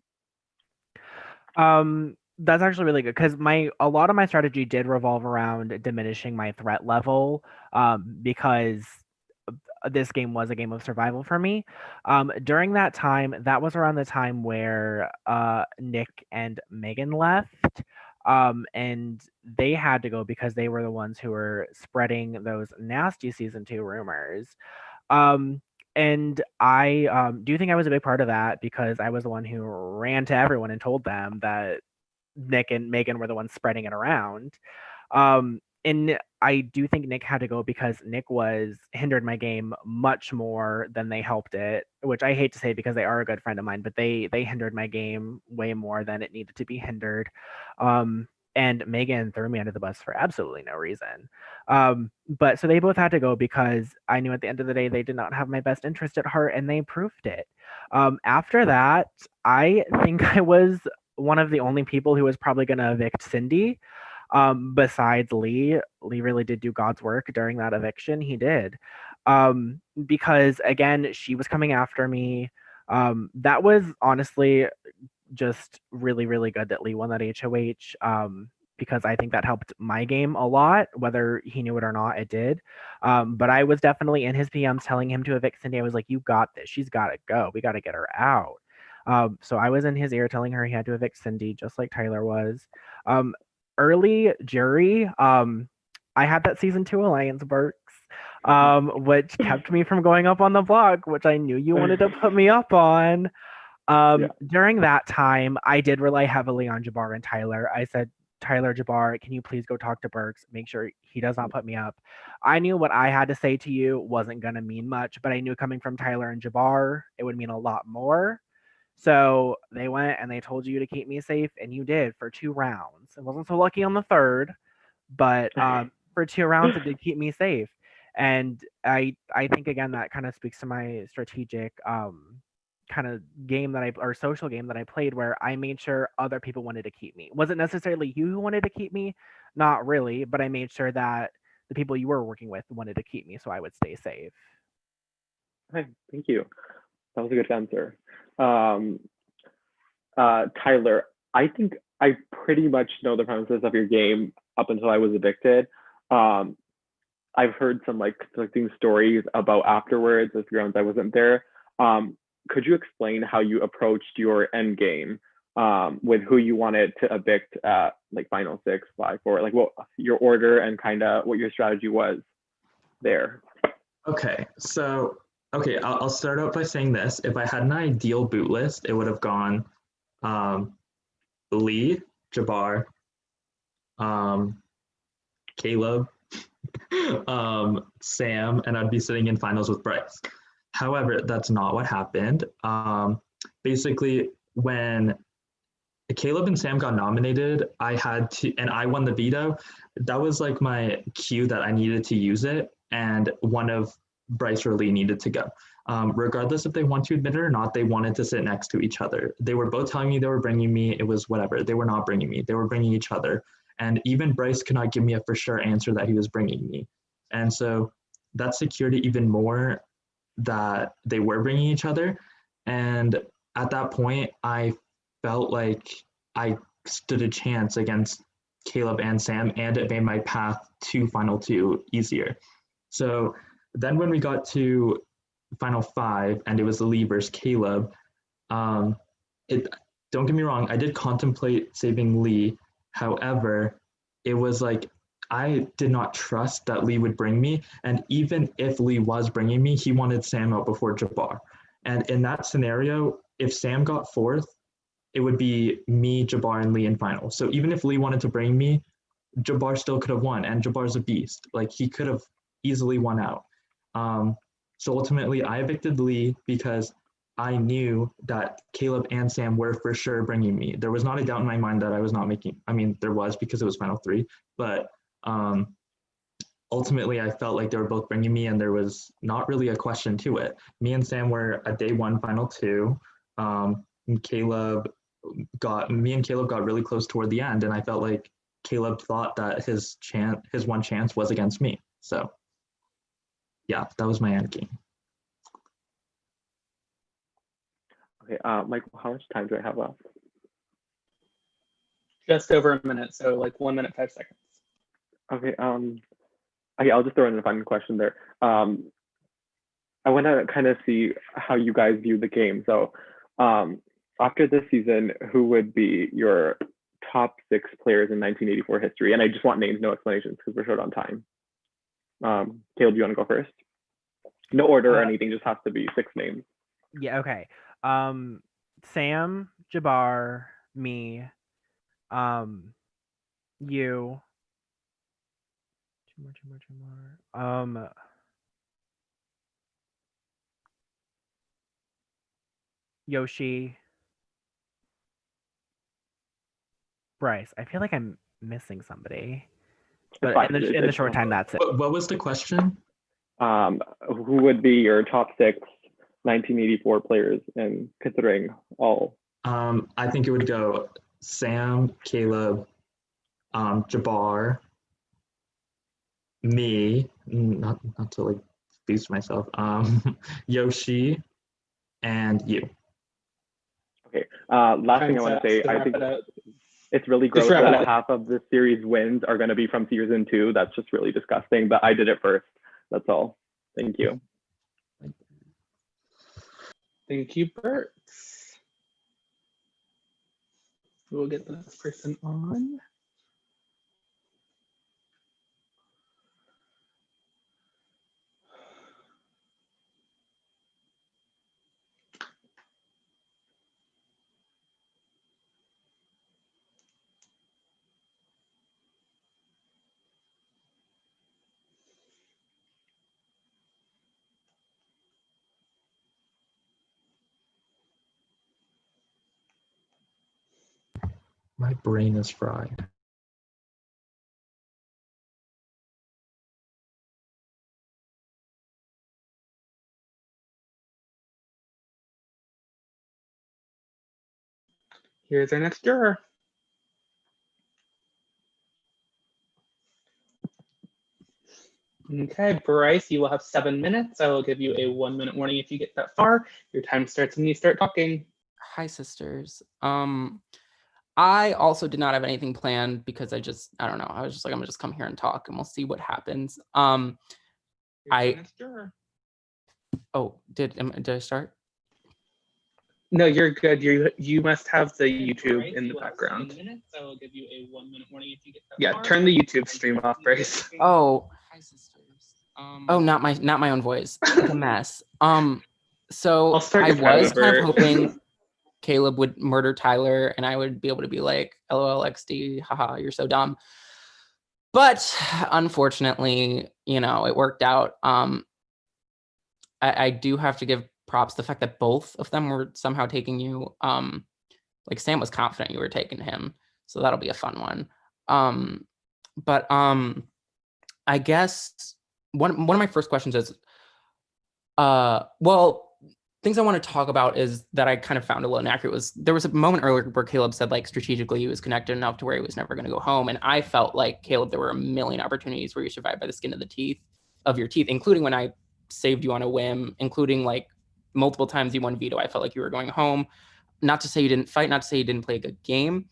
That's actually really good because a lot of my strategy did revolve around diminishing my threat level, because this game was a game of survival for me. During that time, that was around the time where Nick and Megan left, and they had to go because they were the ones who were spreading those nasty season 2 rumors. And I do think I was a big part of that because I was the one who ran to everyone and told them that Nick and Megan were the ones spreading it around. And I do think Nick had to go because Nick hindered my game much more than they helped it, which I hate to say because they are a good friend of mine, but they hindered my game way more than it needed to be hindered. And Megan threw me under the bus for absolutely no reason. But so they both had to go because I knew at the end of the day they did not have my best interest at heart, and they proved it. After that, I think I was one of the only people who was probably going to evict Cindy. Besides Lee. Lee really did do God's work during that eviction. He did. Because again, she was coming after me. That was honestly just really, really good that Lee won that HOH. Because I think that helped my game a lot, whether he knew it or not, it did. But I was definitely in his PMs telling him to evict Cindy. I was like, you got this. She's got to go. We got to get her out. So I was in his ear telling her he had to evict Cindy, just like Tyler was. Early jury, I had that season 2 alliance, Burks, which kept me from going up on the block, which I knew you wanted to put me up on. During that time, I did rely heavily on Jabbar and Tyler. I said, Tyler, Jabbar, can you please go talk to Burks? Make sure he does not put me up. I knew what I had to say to you wasn't going to mean much, but I knew coming from Tyler and Jabbar, it would mean a lot more. So they went and they told you to keep me safe, and you did for 2 rounds. I wasn't so lucky on the 3rd, but for 2 rounds, it did keep me safe. And I think, again, that kind of speaks to my strategic kind of game or social game that I played, where I made sure other people wanted to keep me. Was it necessarily you who wanted to keep me? Not really, but I made sure that the people you were working with wanted to keep me so I would stay safe. Okay, thank you. That was a good answer. Tyler, I think I pretty much know the premises of your game up until I was evicted. I've heard some like conflicting stories about afterwards, as grounds I wasn't there. Could you explain how you approached your end game with who you wanted to evict at like final 6, 5, 4, like what your order and kind of what your strategy was there? Okay, so I'll start out by saying this. If I had an ideal boot list, it would have gone Lee, Jabbar, Caleb, Sam, and I'd be sitting in finals with Bryce. However, that's not what happened. Basically, when Caleb and Sam got nominated, I had to, and I won the veto. That was like my cue that I needed to use it, and one of Bryce or Lee needed to go. Regardless if they want to admit it or not, they wanted to sit next to each other. They were both telling me they were bringing me. It was whatever. They were not bringing me. They were bringing each other. And even Bryce could not give me a for sure answer that he was bringing me. And so that secured it even more that they were bringing each other. And at that point, I felt like I stood a chance against Caleb and Sam, and it made my path to Final Two easier. So then when we got to Final Five and it was Lee versus Caleb, don't get me wrong, I did contemplate saving Lee. However, it was like I did not trust that Lee would bring me. And even if Lee was bringing me, he wanted Sam out before Jabbar. And in that scenario, if Sam got fourth, it would be me, Jabbar, and Lee in final. So even if Lee wanted to bring me, Jabbar still could have won. And Jabbar's a beast. Like, he could have easily won out. So ultimately, I evicted Lee because I knew that Caleb and Sam were for sure bringing me. There was not a doubt in my mind that I was not making. I mean, there was because it was Final Three, but ultimately I felt like they were both bringing me, and there was not really a question to it. Me and Sam were at day one, Final Two. Me and Caleb got really close toward the end, and I felt like Caleb thought that his one chance was against me. So yeah, that was my end game. Okay, Michael, how much time do I have left? Just over a minute, so like 1 minute, 5 seconds. Okay, okay, I'll just throw in a final question there. I want to kind of see how you guys view the game. So after this season, who would be your top 6 players in 1984 history? And I just want names, no explanations, because we're short on time. Caleb, do you want to go first? No order or anything, just has to be 6 names. Yeah, okay. Sam, Jabbar, me, you. Two more. Yoshi. Bryce. I feel like I'm missing somebody. But in the short time, that's it. What was the question? Who would be your top 6 1984 players, and considering all? I think it would go Sam, Caleb, Jabbar, me, not to like boost myself, Yoshi, and you. Okay. Last thing I want to say, I think it's really gross that half of the series wins are going to be from season 2. That's just really disgusting, but I did it first. That's all. Thank you. Thank you, Bert. We'll get the next person on. My brain is fried. Here's our next juror. Okay, Bryce, you will have 7 minutes. I will give you a 1 minute warning if you get that far. Your time starts when you start talking. Hi, sisters. I also did not have anything planned because I don't know. I was just like, I'm gonna just come here and talk and we'll see what happens. Here's the next juror. Oh, did I start? No, you're good. You must have the YouTube in the background. I will give you a 1 minute warning if you get that far. Turn the YouTube stream off, Bryce. Oh, hi, sisters. Oh, not my own voice. It's a mess. So I was kind of hoping Caleb would murder Tyler and I would be able to be like, LOL XD, haha, you're so dumb. But unfortunately, it worked out. I do have to give props to the fact that both of them were somehow taking you. Like Sam was confident you were taking him, so that'll be a fun one. But I guess one of my first questions is, well, things I want to talk about is that I kind of found a little inaccurate was there was a moment earlier where Caleb said like strategically he was connected enough to where he was never going to go home. And I felt like, Caleb, there were a million opportunities where you survived by the skin of your teeth, including when I saved you on a whim, including like multiple times you won veto. I felt like you were going home. Not to say you didn't fight, not to say you didn't play a good game.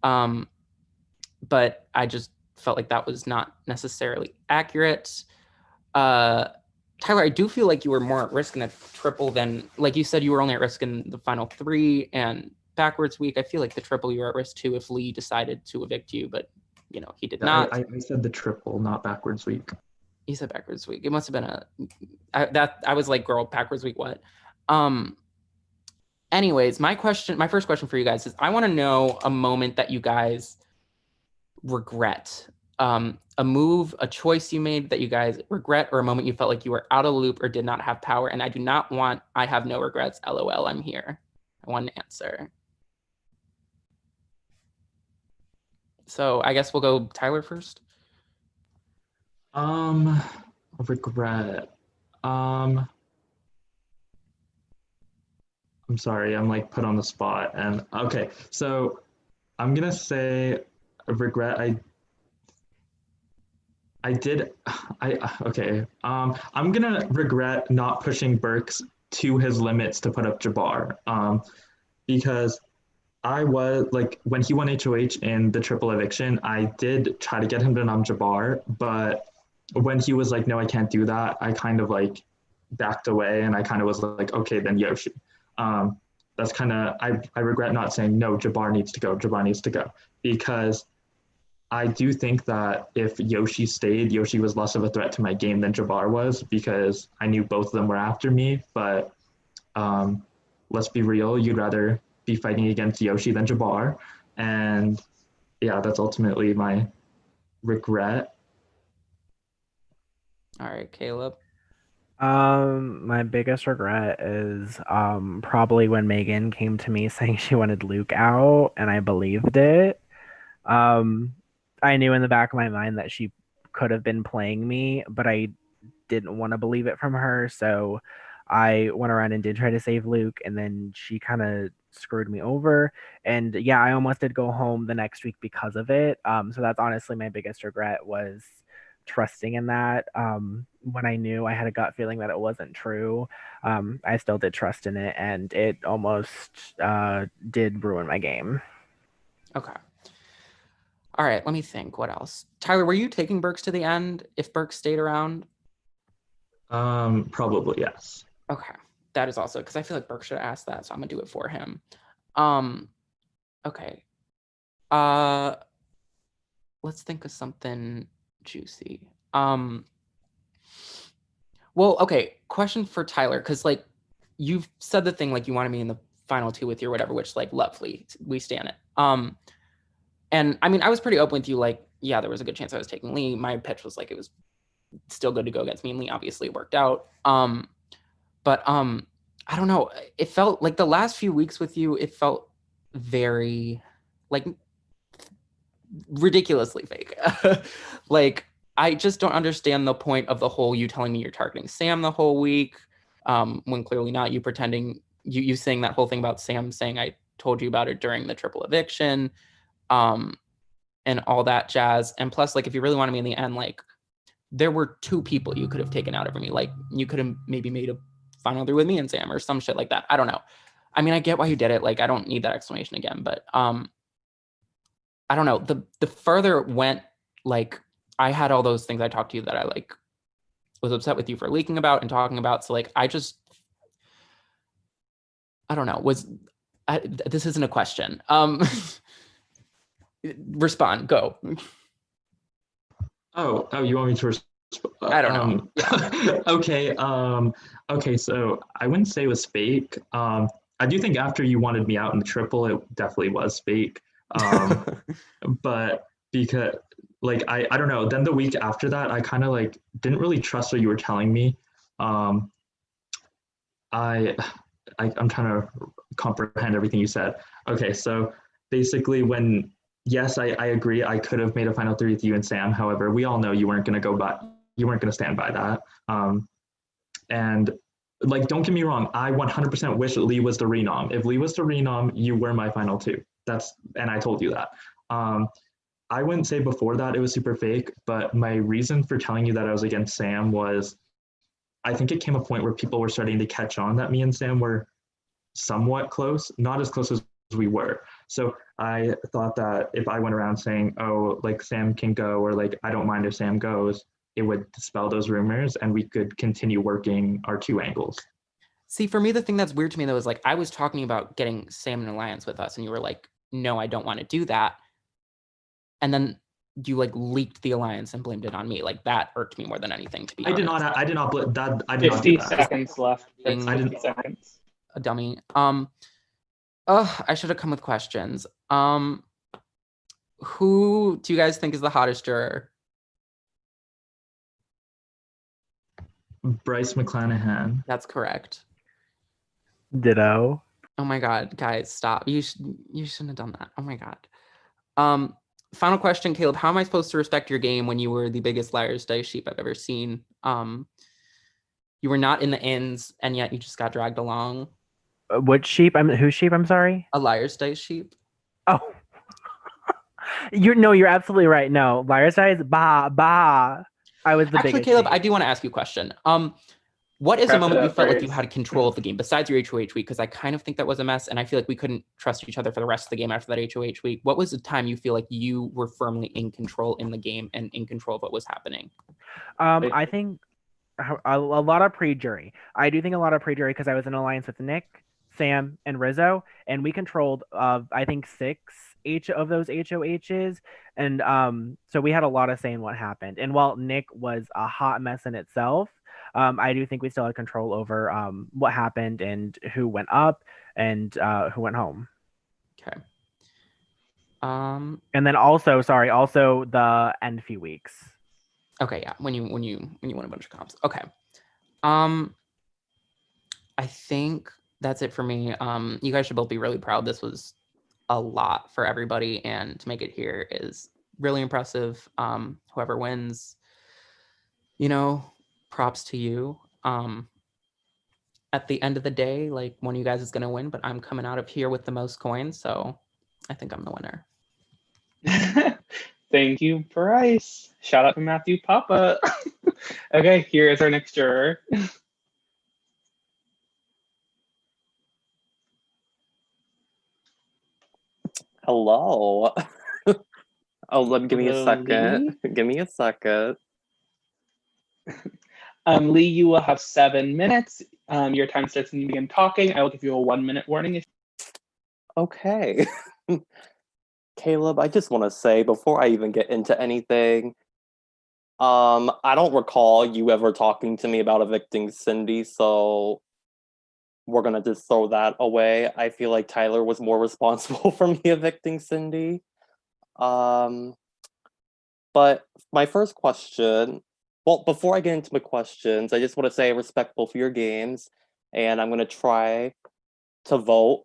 But I just felt like that was not necessarily accurate. Tyler, I do feel like you were more at risk in a triple than, like you said, you were only at risk in the final 3 and backwards week. I feel like the triple you were at risk too if Lee decided to evict you, but he did not. I said the triple, not backwards week. You said backwards week. It must have been I was like, girl, backwards week, what? Anyways, my first question for you guys is I want to know a moment that you guys regret. A move, a choice you made that you guys regret, or a moment you felt like you were out of the loop or did not have power. And I do not want, I have no regrets, LOL, I'm here. I want an answer. So I guess we'll go Tyler first. Regret. I'm sorry, I'm like put on the spot. And okay, so I'm gonna say regret. I'm gonna regret not pushing Burks to his limits to put up Jabbar, because I was like, when he won HOH in the triple eviction, I did try to get him to nom Jabbar, but when he was like, no, I can't do that, I kind of like backed away and I kind of was like, okay, then Yoshi. That's kind of, I regret not saying, no, Jabbar needs to go, because I do think that if Yoshi stayed, Yoshi was less of a threat to my game than Jabbar was, because I knew both of them were after me. But let's be real, you'd rather be fighting against Yoshi than Jabbar. And yeah, that's ultimately my regret. All right, Caleb. My biggest regret is probably when Megan came to me saying she wanted Luke out, and I believed it. I knew in the back of my mind that she could have been playing me, but I didn't want to believe it from her. So I went around and did try to save Luke, and then she kind of screwed me over. And yeah, I almost did go home the next week because of it. So that's honestly my biggest regret, was trusting in that. When I knew I had a gut feeling that it wasn't true, I still did trust in it, and it almost did ruin my game. Okay. All right, let me think. What else? Tyler, were you taking Burks to the end if Burks stayed around? Probably, yes. Okay. That is also, because I feel like Burks should have asked that, so I'm going to do it for him. Okay. Let's think of something juicy. Well, okay, question for Tyler, because like you've said the thing like you wanted me in the final 2 with you or whatever, which like lovely, we stand it. And I mean, I was pretty open with you, like, yeah, there was a good chance I was taking Lee. My pitch was like, it was still good to go against me, and Lee obviously worked out. But I don't know, it felt like the last few weeks with you, it felt very like ridiculously fake. Like, I just don't understand the point of the whole you telling me you're targeting Sam the whole week, when clearly not, you pretending, you saying that whole thing about Sam saying I told you about it during the triple eviction, and all that jazz. And plus, like, if you really wanted me in the end, like, there were 2 people you could have taken out over me. Like, you could have maybe made a final 3 with me and Sam or some shit like that. I don't know. I mean, I get why you did it. Like, I don't need that explanation again, but I don't know. The further it went, like, I had all those things I talked to you that I like was upset with you for leaking about and talking about. So like, I don't know, this isn't a question. Respond, go. Oh, you want me to respond? I don't know. Okay. Okay. So I wouldn't say it was fake. I do think after you wanted me out in the triple, it definitely was fake. But because like, I don't know. Then the week after that, I kind of like didn't really trust what you were telling me. I'm trying to comprehend everything you said. Okay, so basically yes, I agree. I could have made a final 3 with you and Sam. However, we all know you weren't going to stand by that. And like, don't get me wrong. I 100% wish Lee was the renom. If Lee was the renom, you were my final 2. And I told you that. I wouldn't say before that it was super fake, but my reason for telling you that I was against Sam was I think it came a point where people were starting to catch on that me and Sam were somewhat close, not as close as we were. So I thought that if I went around saying, oh, like Sam can go, or like I don't mind if Sam goes, it would dispel those rumors and we could continue working our 2 angles. See, for me, the thing that's weird to me though is like I was talking about getting Sam in alliance with us, and you were like, no, I don't want to do that. And then you like leaked the alliance and blamed it on me. Like that irked me more than anything, to be honest. I did not that. I did 50 not do that. seconds left. I 50 seconds. A dummy. I should have come with questions. Who do you guys think is the hottest juror? Bryce McClanahan. That's correct. Ditto. Oh my God, guys, stop. You shouldn't have done that. Oh my God. Final question, Caleb. How am I supposed to respect your game when you were the biggest Liar's Dice sheep I've ever seen? You were not in the ends, and yet you just got dragged along. What sheep? Whose sheep? I'm sorry. A Liar's Dice sheep. Oh, you're absolutely right. No, Liar's Dice. Bah. I was the Actually, biggest Caleb, sheep. I do want to ask you a question. What is a moment you felt like you had control of the game besides your HOH week? Because I kind of think that was a mess, and I feel like we couldn't trust each other for the rest of the game after that HOH week. What was the time you feel like you were firmly in control in the game and in control of what was happening? I think a lot of pre-jury. I do think a lot of pre-jury because I was in alliance with Nick, Sam, and Rizzo, and we controlled I think 6 each of those HOHs, and so we had a lot of say in what happened. And while Nick was a hot mess in itself, I do think we still had control over what happened and who went up and who went home. Okay. And then also the end few weeks. Okay, yeah. When you won a bunch of comps. Okay. I think that's it for me. You guys should both be really proud. This was a lot for everybody, and to make it here is really impressive. Whoever wins, props to you. At the end of the day, like one of you guys is gonna win, but I'm coming out of here with the most coins, so I think I'm the winner. Thank you, Bryce. Shout out to Matthew Papa. Okay, here is our next juror. Hello. Give me a second. Give me a second. Lee, you will have 7 minutes. Your time starts when you begin talking. I will give you a 1-minute warning. Okay. Caleb, I just want to say before I even get into anything, I don't recall you ever talking to me about evicting Cindy, so we're gonna just throw that away. I feel like Tyler was more responsible for me evicting Cindy. But my first question, well, before I get into my questions, I just want to say respectful for your games, and I'm gonna try to vote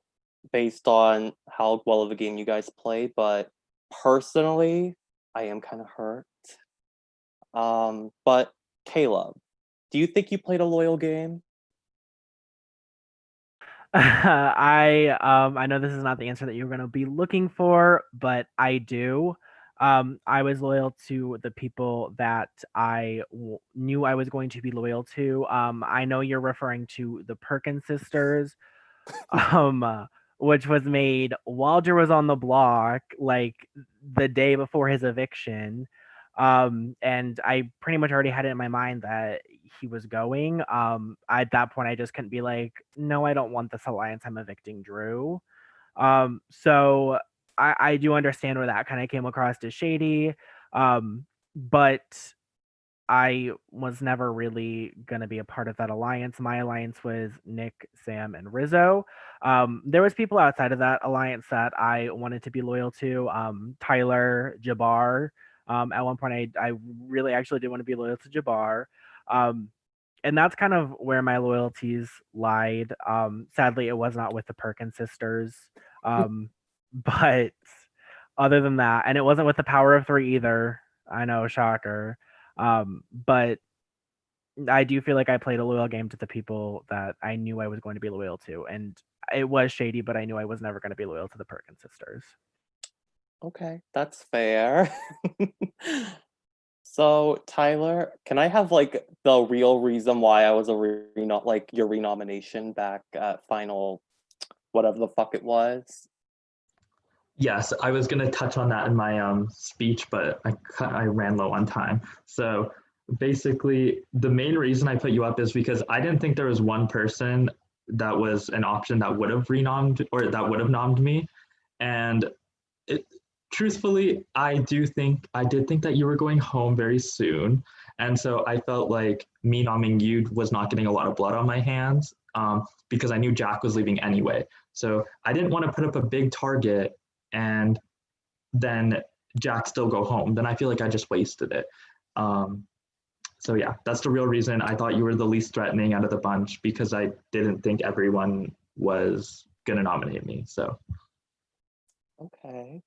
based on how well of a game you guys play, but personally, I am kind of hurt. But Caleb, do you think you played a loyal game? I know this is not the answer that you're going to be looking for, but I do. I was loyal to the people that I knew I was going to be loyal to. I know you're referring to the Perkins sisters, which was made while Drew was on the block, like the day before his eviction. And I pretty much already had it in my mind that he was going. At that point, I just couldn't be like, no, I don't want this alliance. I'm evicting Drew. So I do understand where that kind of came across as shady. But I was never really going to be a part of that alliance. My alliance was Nick, Sam, and Rizzo. There was people outside of that alliance that I wanted to be loyal to. Tyler, Jabbar. At one point, I really actually did want to be loyal to Jabbar. And and that's kind of where my loyalties lied. Sadly, it was not with the Perkins sisters. But other than that, and it wasn't with the Power of Three either. I know, shocker. But I do feel like I played a loyal game to the people that I knew I was going to be loyal to, and it was shady, but I knew I was never going to be loyal to the Perkins sisters. Okay, that's fair. So, Tyler, can I have like the real reason why I was your renomination back at final, whatever the fuck it was? Yes, I was going to touch on that in my speech, but I ran low on time. So basically, the main reason I put you up is because I didn't think there was one person that was an option that would have renommed or that would have nommed me. And truthfully, I did think that you were going home very soon. And so I felt like me nomming you was not getting a lot of blood on my hands because I knew Jack was leaving anyway. So I didn't want to put up a big target and then Jack still go home. Then I feel like I just wasted it. So yeah, that's the real reason I thought you were the least threatening out of the bunch, because I didn't think everyone was gonna nominate me. So okay.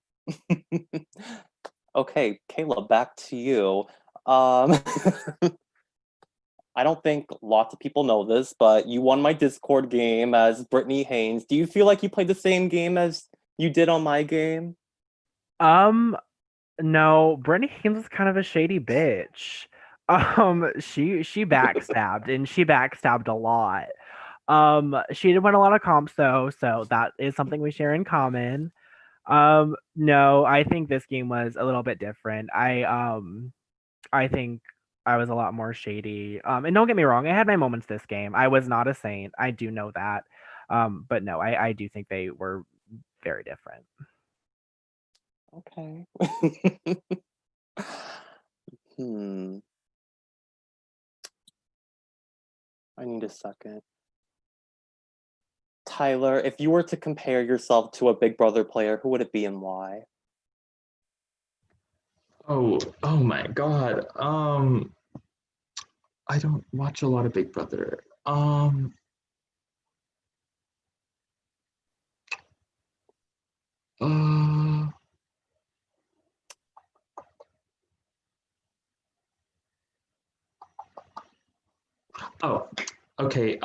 Okay, Caleb, back to you. I don't think lots of people know this, but you won my Discord game as Brittany Haynes. Do you feel like you played the same game as you did on my game? No, Brittany Haynes was kind of a shady bitch. She backstabbed, and she backstabbed a lot. She did win a lot of comps though, so that is something we share in common. No, I think this game was a little bit different. I think I was a lot more shady. And don't get me wrong, I had my moments this game. I was not a saint. I do know that. But no, I do think they were very different. Okay. I need a second. Tyler, if you were to compare yourself to a Big Brother player, who would it be and why? Oh my God. I don't watch a lot of Big Brother. Oh, okay.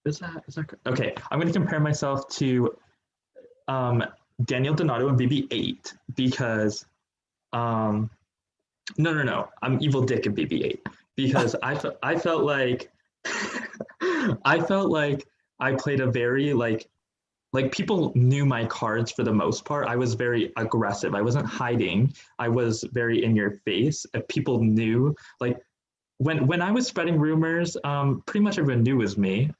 Is that okay? I'm going to compare myself to Daniel Donato and BB-8 because no, I'm Evil Dick in BB-8 because I felt like I felt like I played a very like people knew my cards for the most part. I was very aggressive. I wasn't hiding. I was very in your face. People knew, like when I was spreading rumors, pretty much everyone knew it was me.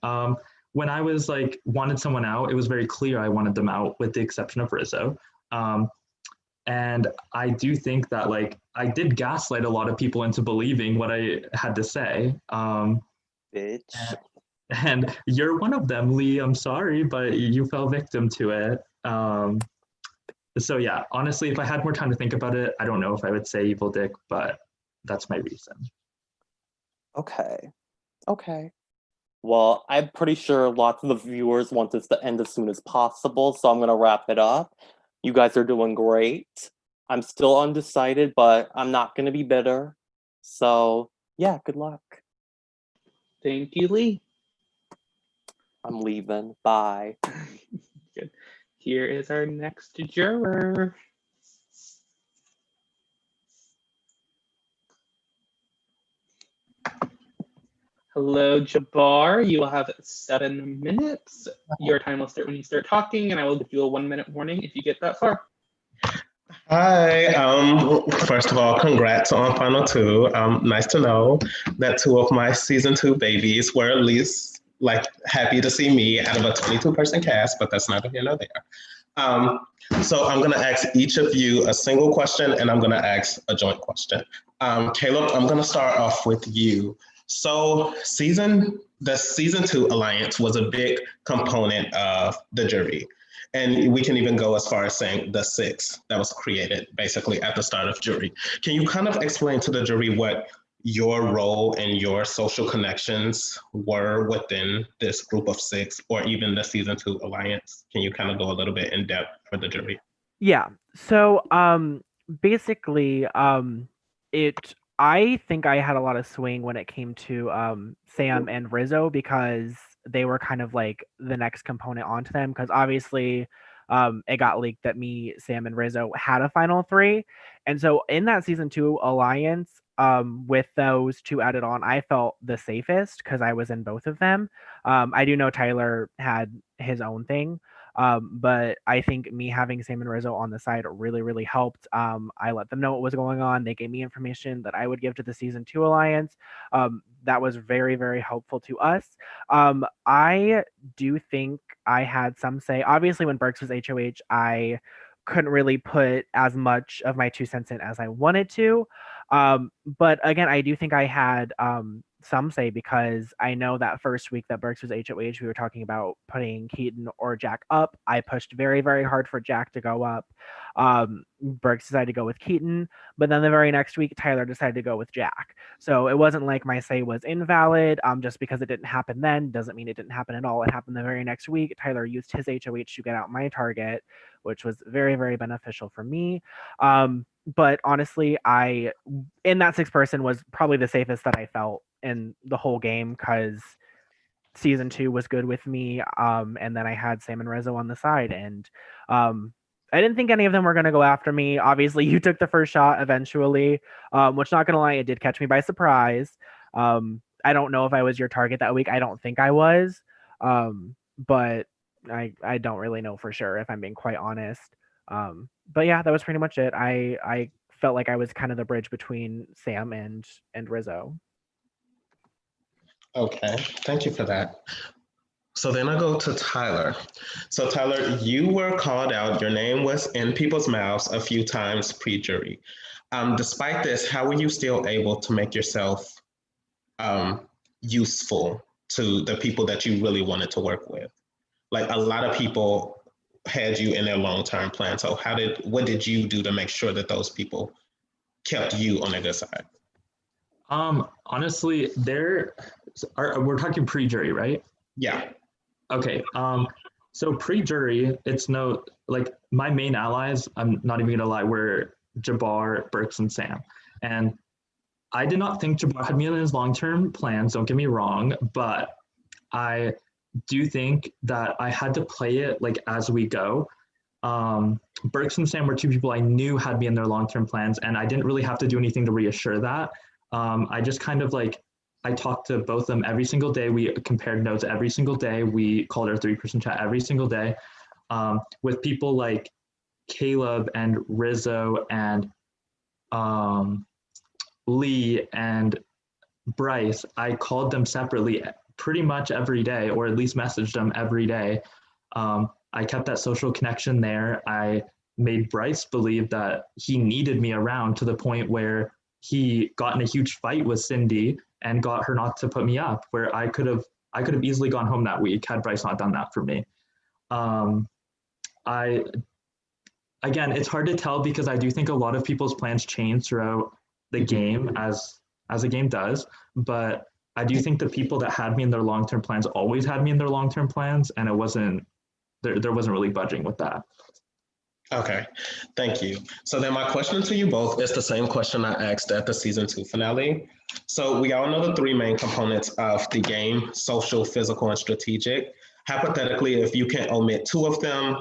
When I was like wanted someone out, it was very clear I wanted them out, with the exception of Rizzo. And I do think that like I did gaslight a lot of people into believing what I had to say. Bitch. And you're one of them, Lee. I'm sorry, but you fell victim to it. So yeah, honestly, if I had more time to think about it, I don't know if I would say Evil Dick, but that's my reason. Okay. Well, I'm pretty sure lots of the viewers want this to end as soon as possible, so I'm going to wrap it up. You guys are doing great. I'm still undecided, but I'm not going to be bitter. So, yeah, good luck. Thank you, Lee. I'm leaving. Bye. Good. Here is our next juror. Hello, Jabbar. You will have 7 minutes. Your time will start when you start talking, and I will give you a 1-minute warning if you get that far. Hi. First of all, congrats on Final 2. Nice to know that 2 of my season 2 babies were at least like happy to see me out of a 22-person cast, but that's neither here nor there. So I'm going to ask each of you a single question, and I'm going to ask a joint question. Caleb, I'm going to start off with you. So the season 2 alliance was a big component of the jury. And we can even go as far as saying the 6 that was created basically at the start of jury. Can you kind of explain to the jury what your role and your social connections were within this group of 6 or even the season 2 alliance? Can you kind of go a little bit in depth for the jury? Yeah. So basically I think I had a lot of swing when it came to Sam and Rizzo because they were kind of like the next component onto them, because obviously it got leaked that me, Sam, and Rizzo had a final 3. And so in that season 2 alliance, with those 2 added on, I felt the safest because I was in both of them. I do know Tyler had his own thing. But I think me having Sam and Rizzo on the side really, really helped. I let them know what was going on. They gave me information that I would give to the season 2 alliance. That was very, very helpful to us. I do think I had some say. Obviously, when Berks was HOH, I couldn't really put as much of my 2 cents in as I wanted to. But again, I do think I had some say, because I know that first week that Berks was HOH, we were talking about putting Keaton or Jack up. I pushed very, very hard for Jack to go up. Berks decided to go with Keaton, but then the very next week, Tyler decided to go with Jack. So it wasn't like my say was invalid. Just because it didn't happen then doesn't mean it didn't happen at all. It happened the very next week. Tyler used his HOH to get out my target, which was very, very beneficial for me. But honestly, in that 6 person was probably the safest that I felt in the whole game, because season 2 was good with me. And then I had Sam and Rizzo on the side, and I didn't think any of them were going to go after me. Obviously, you took the first shot eventually, which, not going to lie, it did catch me by surprise. I don't know if I was your target that week. I don't think I was, but I don't really know for sure, if I'm being quite honest. But yeah, that was pretty much it. I felt like I was kind of the bridge between Sam and Rizzo. Okay, thank you for that. So then I go to Tyler. So Tyler, you were called out. Your name was in people's mouths a few times pre-jury. Despite this, how were you still able to make yourself useful to the people that you really wanted to work with? Like, a lot of people had you in their long-term plan. So what did you do to make sure that those people kept you on their good side? Honestly, we're talking pre-jury, right? Yeah. Okay. So pre-jury, it's my main allies, I'm not even gonna lie, were Jabbar, Berks, and Sam. And I did not think Jabbar had me in his long-term plans, don't get me wrong, but I do think that I had to play it like as we go. Berks and Sam were 2 people I knew had me in their long-term plans, and I didn't really have to do anything to reassure that. I just kind of I talked to both of them every single day. We compared notes every single day. We called our 3-person chat every single day. With people like Caleb and Rizzo and Lee and Bryce, I called them separately pretty much every day, or at least messaged them every day. I kept that social connection there. I made Bryce believe that he needed me around, to the point where he got in a huge fight with Cindy and got her not to put me up, where I could have easily gone home that week had Bryce not done that for me. Again, it's hard to tell, because I do think a lot of people's plans change throughout the game, as a game does, but I do think the people that had me in their long-term plans always had me in their long-term plans, and there wasn't really budging with that. Okay, thank you. So then my question to you both is the same question I asked at the season 2 finale. So we all know the 3 main components of the game: social, physical, and strategic. Hypothetically, if you can omit 2 of them,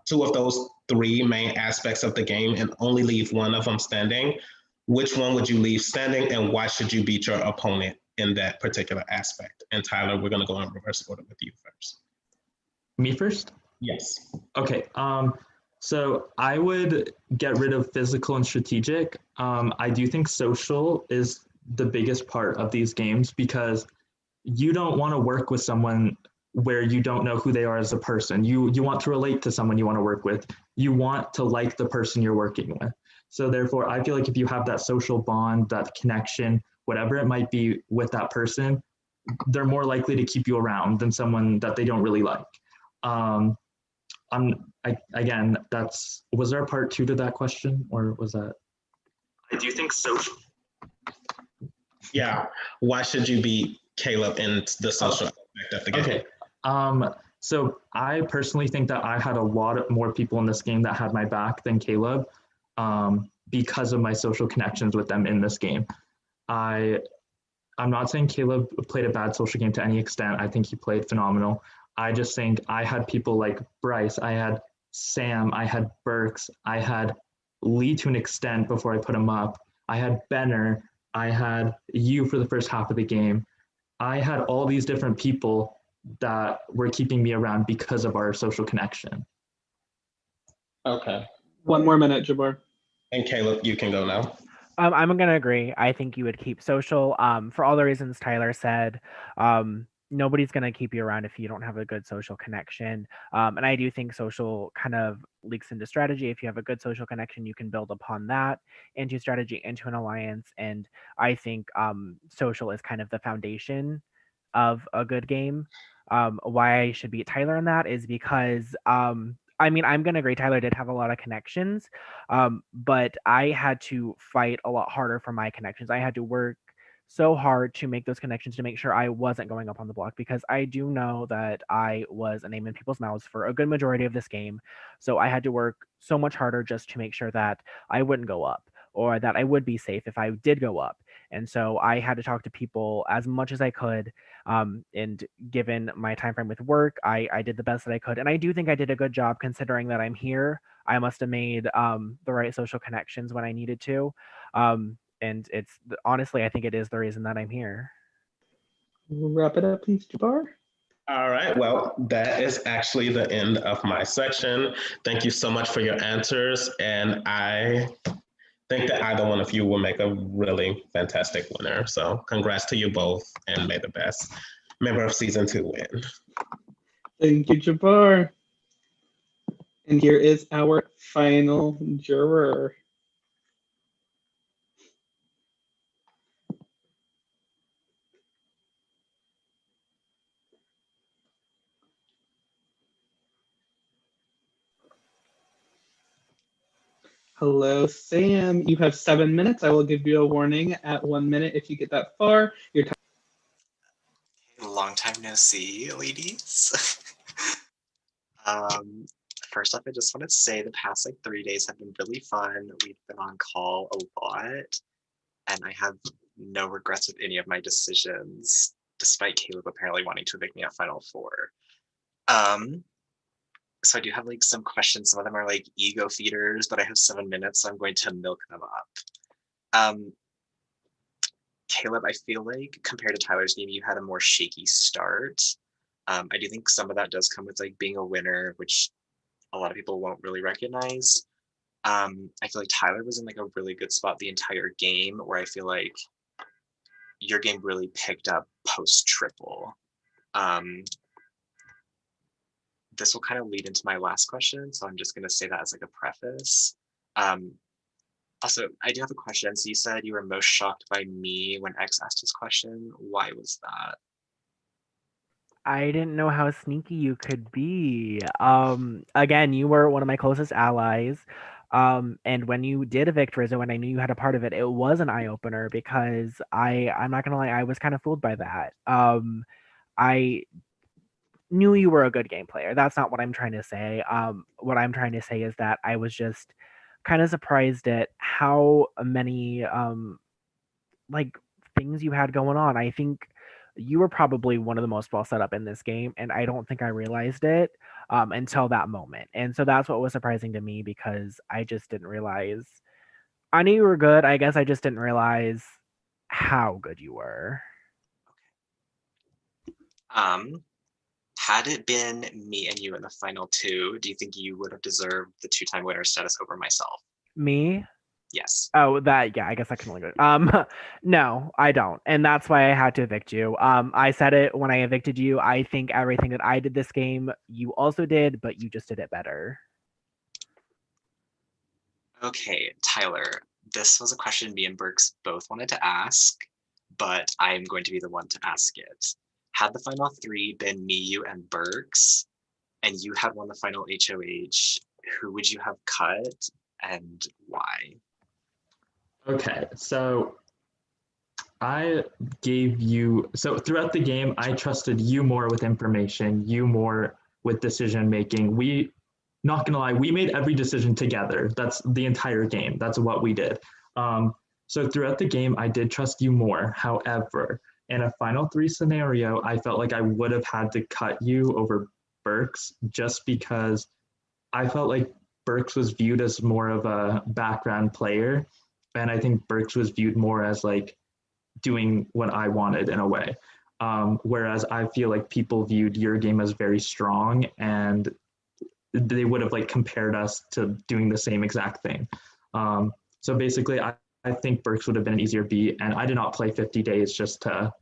2 of those 3 main aspects of the game, and only leave 1 of them standing, which one would you leave standing, and why should you beat your opponent in that particular aspect? And Tyler, we're gonna go in reverse order with you first. Me first? Yes. Okay. So I would get rid of physical and strategic. I do think social is the biggest part of these games, because you don't want to work with someone where you don't know who they are as a person. You want to relate to someone you want to work with. You want to like the person you're working with. So therefore, I feel like if you have that social bond, that connection, whatever it might be with that person, they're more likely to keep you around than someone that they don't really like. Again, was there a part 2 to that question, or was that? I do think social. Yeah. Why should you beat Caleb in the social aspect of the game? Okay. So I personally think that I had a lot more people in this game that had my back than Caleb, because of my social connections with them in this game. I'm not saying Caleb played a bad social game to any extent. I think he played phenomenal. I just think I had people like Bryce, I had Sam, I had Burks, I had Lee to an extent before I put him up. I had Benner, I had you for the first half of the game. I had all these different people that were keeping me around because of our social connection. Okay. 1 more minute, Jabbar. And Caleb, you can go now. I'm gonna agree. I think you would keep social. For all the reasons Tyler said. Nobody's gonna keep you around if you don't have a good social connection. And I do think social kind of leaks into strategy. If you have a good social connection, you can build upon that into strategy, into an alliance. And I think social is kind of the foundation of a good game. Why I should beat Tyler in that is because I mean, I'm gonna agree. Tyler did have a lot of connections, but I had to fight a lot harder for my connections. I had to work so hard to make those connections to make sure I wasn't going up on the block because I do know that I was a name in people's mouths for a good majority of this game. So I had to work so much harder just to make sure that I wouldn't go up or that I would be safe if I did go up. And so I had to talk to people as much as I could. And given my time frame with work, I did the best that I could. And I do think I did a good job considering that I'm here. I must have made the right social connections when I needed to. And it's honestly, I think it is the reason that I'm here. Wrap it up, please, Jabbar. All right. Well, that is actually the end of my section. Thank you so much for your answers. And I think that either one of you will make a really fantastic winner. So congrats to you both and may the best member of season 2 win. Thank you, Jabbar. And here is our final juror. Hello, Sam. You have 7 minutes. I will give you a warning at 1 minute if you get that far. Your time. Long time no see, ladies. First off, I just want to say the past 3 days have been really fun. We've been on call a lot, and I have no regrets with any of my decisions, despite Caleb apparently wanting to evict me at Final Four. So I do have some questions. Some of them are ego feeders, but I have 7 minutes, so I'm going to milk them up. Caleb, I feel like compared to Tyler's game, you had a more shaky start. I do think some of that does come with being a winner, which a lot of people won't really recognize. I feel like Tyler was in a really good spot the entire game, where I feel like your game really picked up post triple. This will kind of lead into my last question, so I'm just going to say that as a preface. Also, I do have a question. So you said you were most shocked by me when X asked his question. Why was that? I didn't know how sneaky you could be. Again, you were one of my closest allies. And when you did evict Rizzo and I knew you had a part of it, it was an eye-opener because I'm not gonna lie, I was kind of fooled by that. I knew you were a good game player. That's not what I'm trying to say. What I'm trying to say is that I was just kind of surprised at how many things you had going on. I think you were probably one of the most well set up in this game, and I don't think I realized it until that moment. And so that's what was surprising to me because I just didn't realize. I knew you were good. I guess I just didn't realize how good you were. Had it been me and you in the final 2, do you think you would have deserved the 2-time winner status over myself? Me? Yes. Oh, that, yeah, I guess I can only go. No, I don't. And that's why I had to evict you. I said it when I evicted you. I think everything that I did this game, you also did, but you just did it better. Okay, Tyler, this was a question me and Burks both wanted to ask, but I'm going to be the one to ask it. Had the final 3 been me, you, and Burks, and you had won the final HOH, who would you have cut and why? Okay, so I gave you, so throughout the game, I trusted you more with information, you more with decision making. Not gonna lie, we made every decision together. That's the entire game. That's what we did. So throughout the game, I did trust you more. However, in a final three scenario, I felt like I would have had to cut you over Burks just because I felt like Burks was viewed as more of a background player. And I think Burks was viewed more as like doing what I wanted in a way. Whereas I feel like people viewed your game as very strong and they would have like compared us to doing the same exact thing. So basically I think Burks would have been an easier beat, and I did not play 50 days just to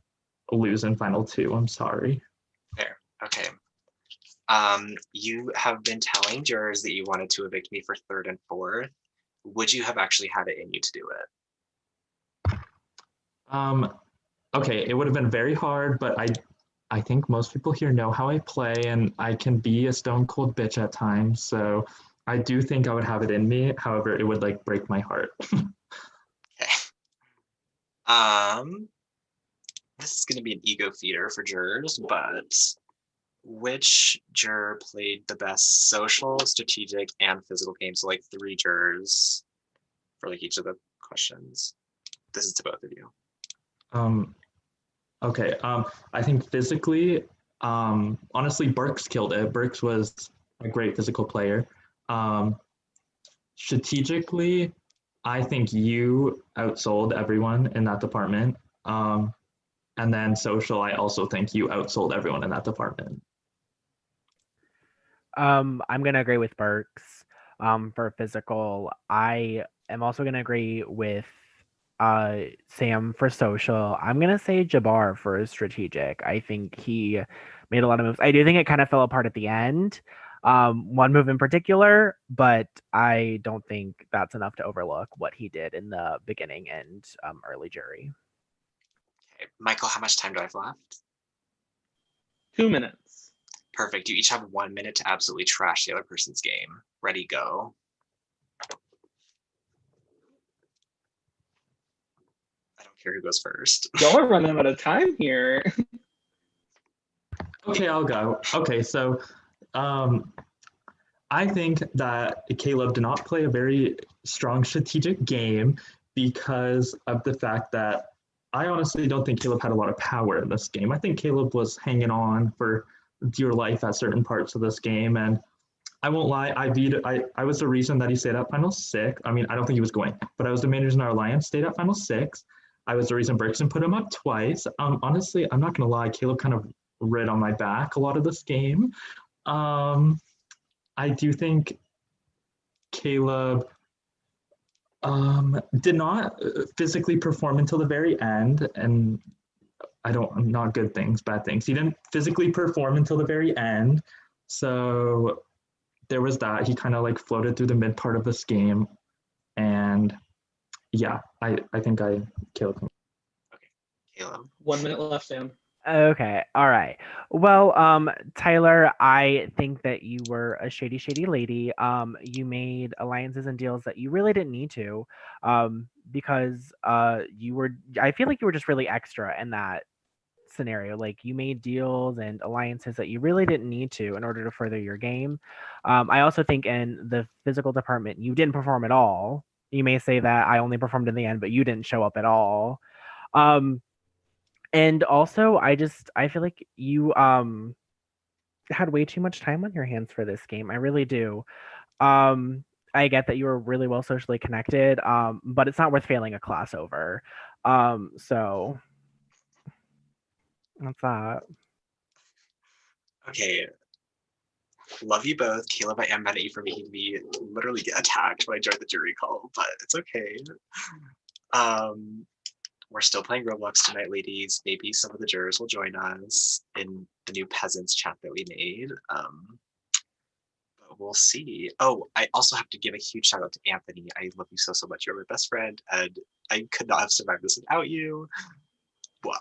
lose in final two. I'm sorry. Fair. Okay. You have been telling jurors that you wanted to evict me for third and fourth. Would you have actually had it in you to do it? Okay, it would have been very hard, but I think most people here know how I play, and I can be a stone cold bitch at times. So I do think I would have it in me. However, it would like break my heart. This is going to be an ego feeder for jurors, but which juror played the best social, strategic, and physical games? So like 3 jurors for like each of the questions. This is to both of you. Okay. I think physically, honestly, Burks killed it. Burks was a great physical player. Strategically, I think you outsold everyone in that department. And then social, I also think you outsold everyone in that department. I'm gonna agree with Burks. For physical, I am also gonna agree with Sam for social. I'm gonna say Jabbar for strategic. I think he made a lot of moves. I do think it kind of fell apart at the end. One move in particular, but I don't think that's enough to overlook what he did in the beginning and early jury. Okay. Michael, how much time do I have left? 2 minutes. Perfect. You each have 1 minute to absolutely trash the other person's game. Ready, go. I don't care who goes first. Y'all are running out of time here. Okay, I'll go. Okay, so I think that Caleb did not play a very strong strategic game because of the fact that I honestly don't think Caleb had a lot of power in this game. I think Caleb was hanging on for dear life at certain parts of this game, and I won't lie, I was the reason that he stayed at Final 6. I mean, I don't think he was going, but I was the main reason our Alliance stayed at Final 6. I was the reason Berkson put him up twice. Honestly, I'm not going to lie, Caleb kind of rid on my back a lot of this game. I do think Caleb did not physically perform until the very end, and not good things, bad things. He didn't physically perform until the very end, so there was that. He kind of like floated through the mid part of this game, and yeah, I think I killed him. Okay, Caleb. 1 minute left, Sam. Okay, all right. Well, Tyler, I think that you were a shady lady. You made alliances and deals that you really didn't need to, because I feel like you were just really extra in that scenario. Like you made deals and alliances that you really didn't need to in order to further your game. I also think in the physical department, you didn't perform at all. You may say that I only performed in the end, but you didn't show up at all. And also, I feel like you had way too much time on your hands for this game. I really do. I get that you were really well socially connected, but it's not worth failing a class over. So that's that. Okay. Love you both. Caleb, I am mad at you for making me literally get attacked when I joined the jury call, but it's okay. We're still playing Roblox tonight, ladies. Maybe some of the jurors will join us in the new peasants chat that we made. But we'll see. Oh, I also have to give a huge shout out to Anthony. I love you so much. You're my best friend, and I could not have survived this without you. Well,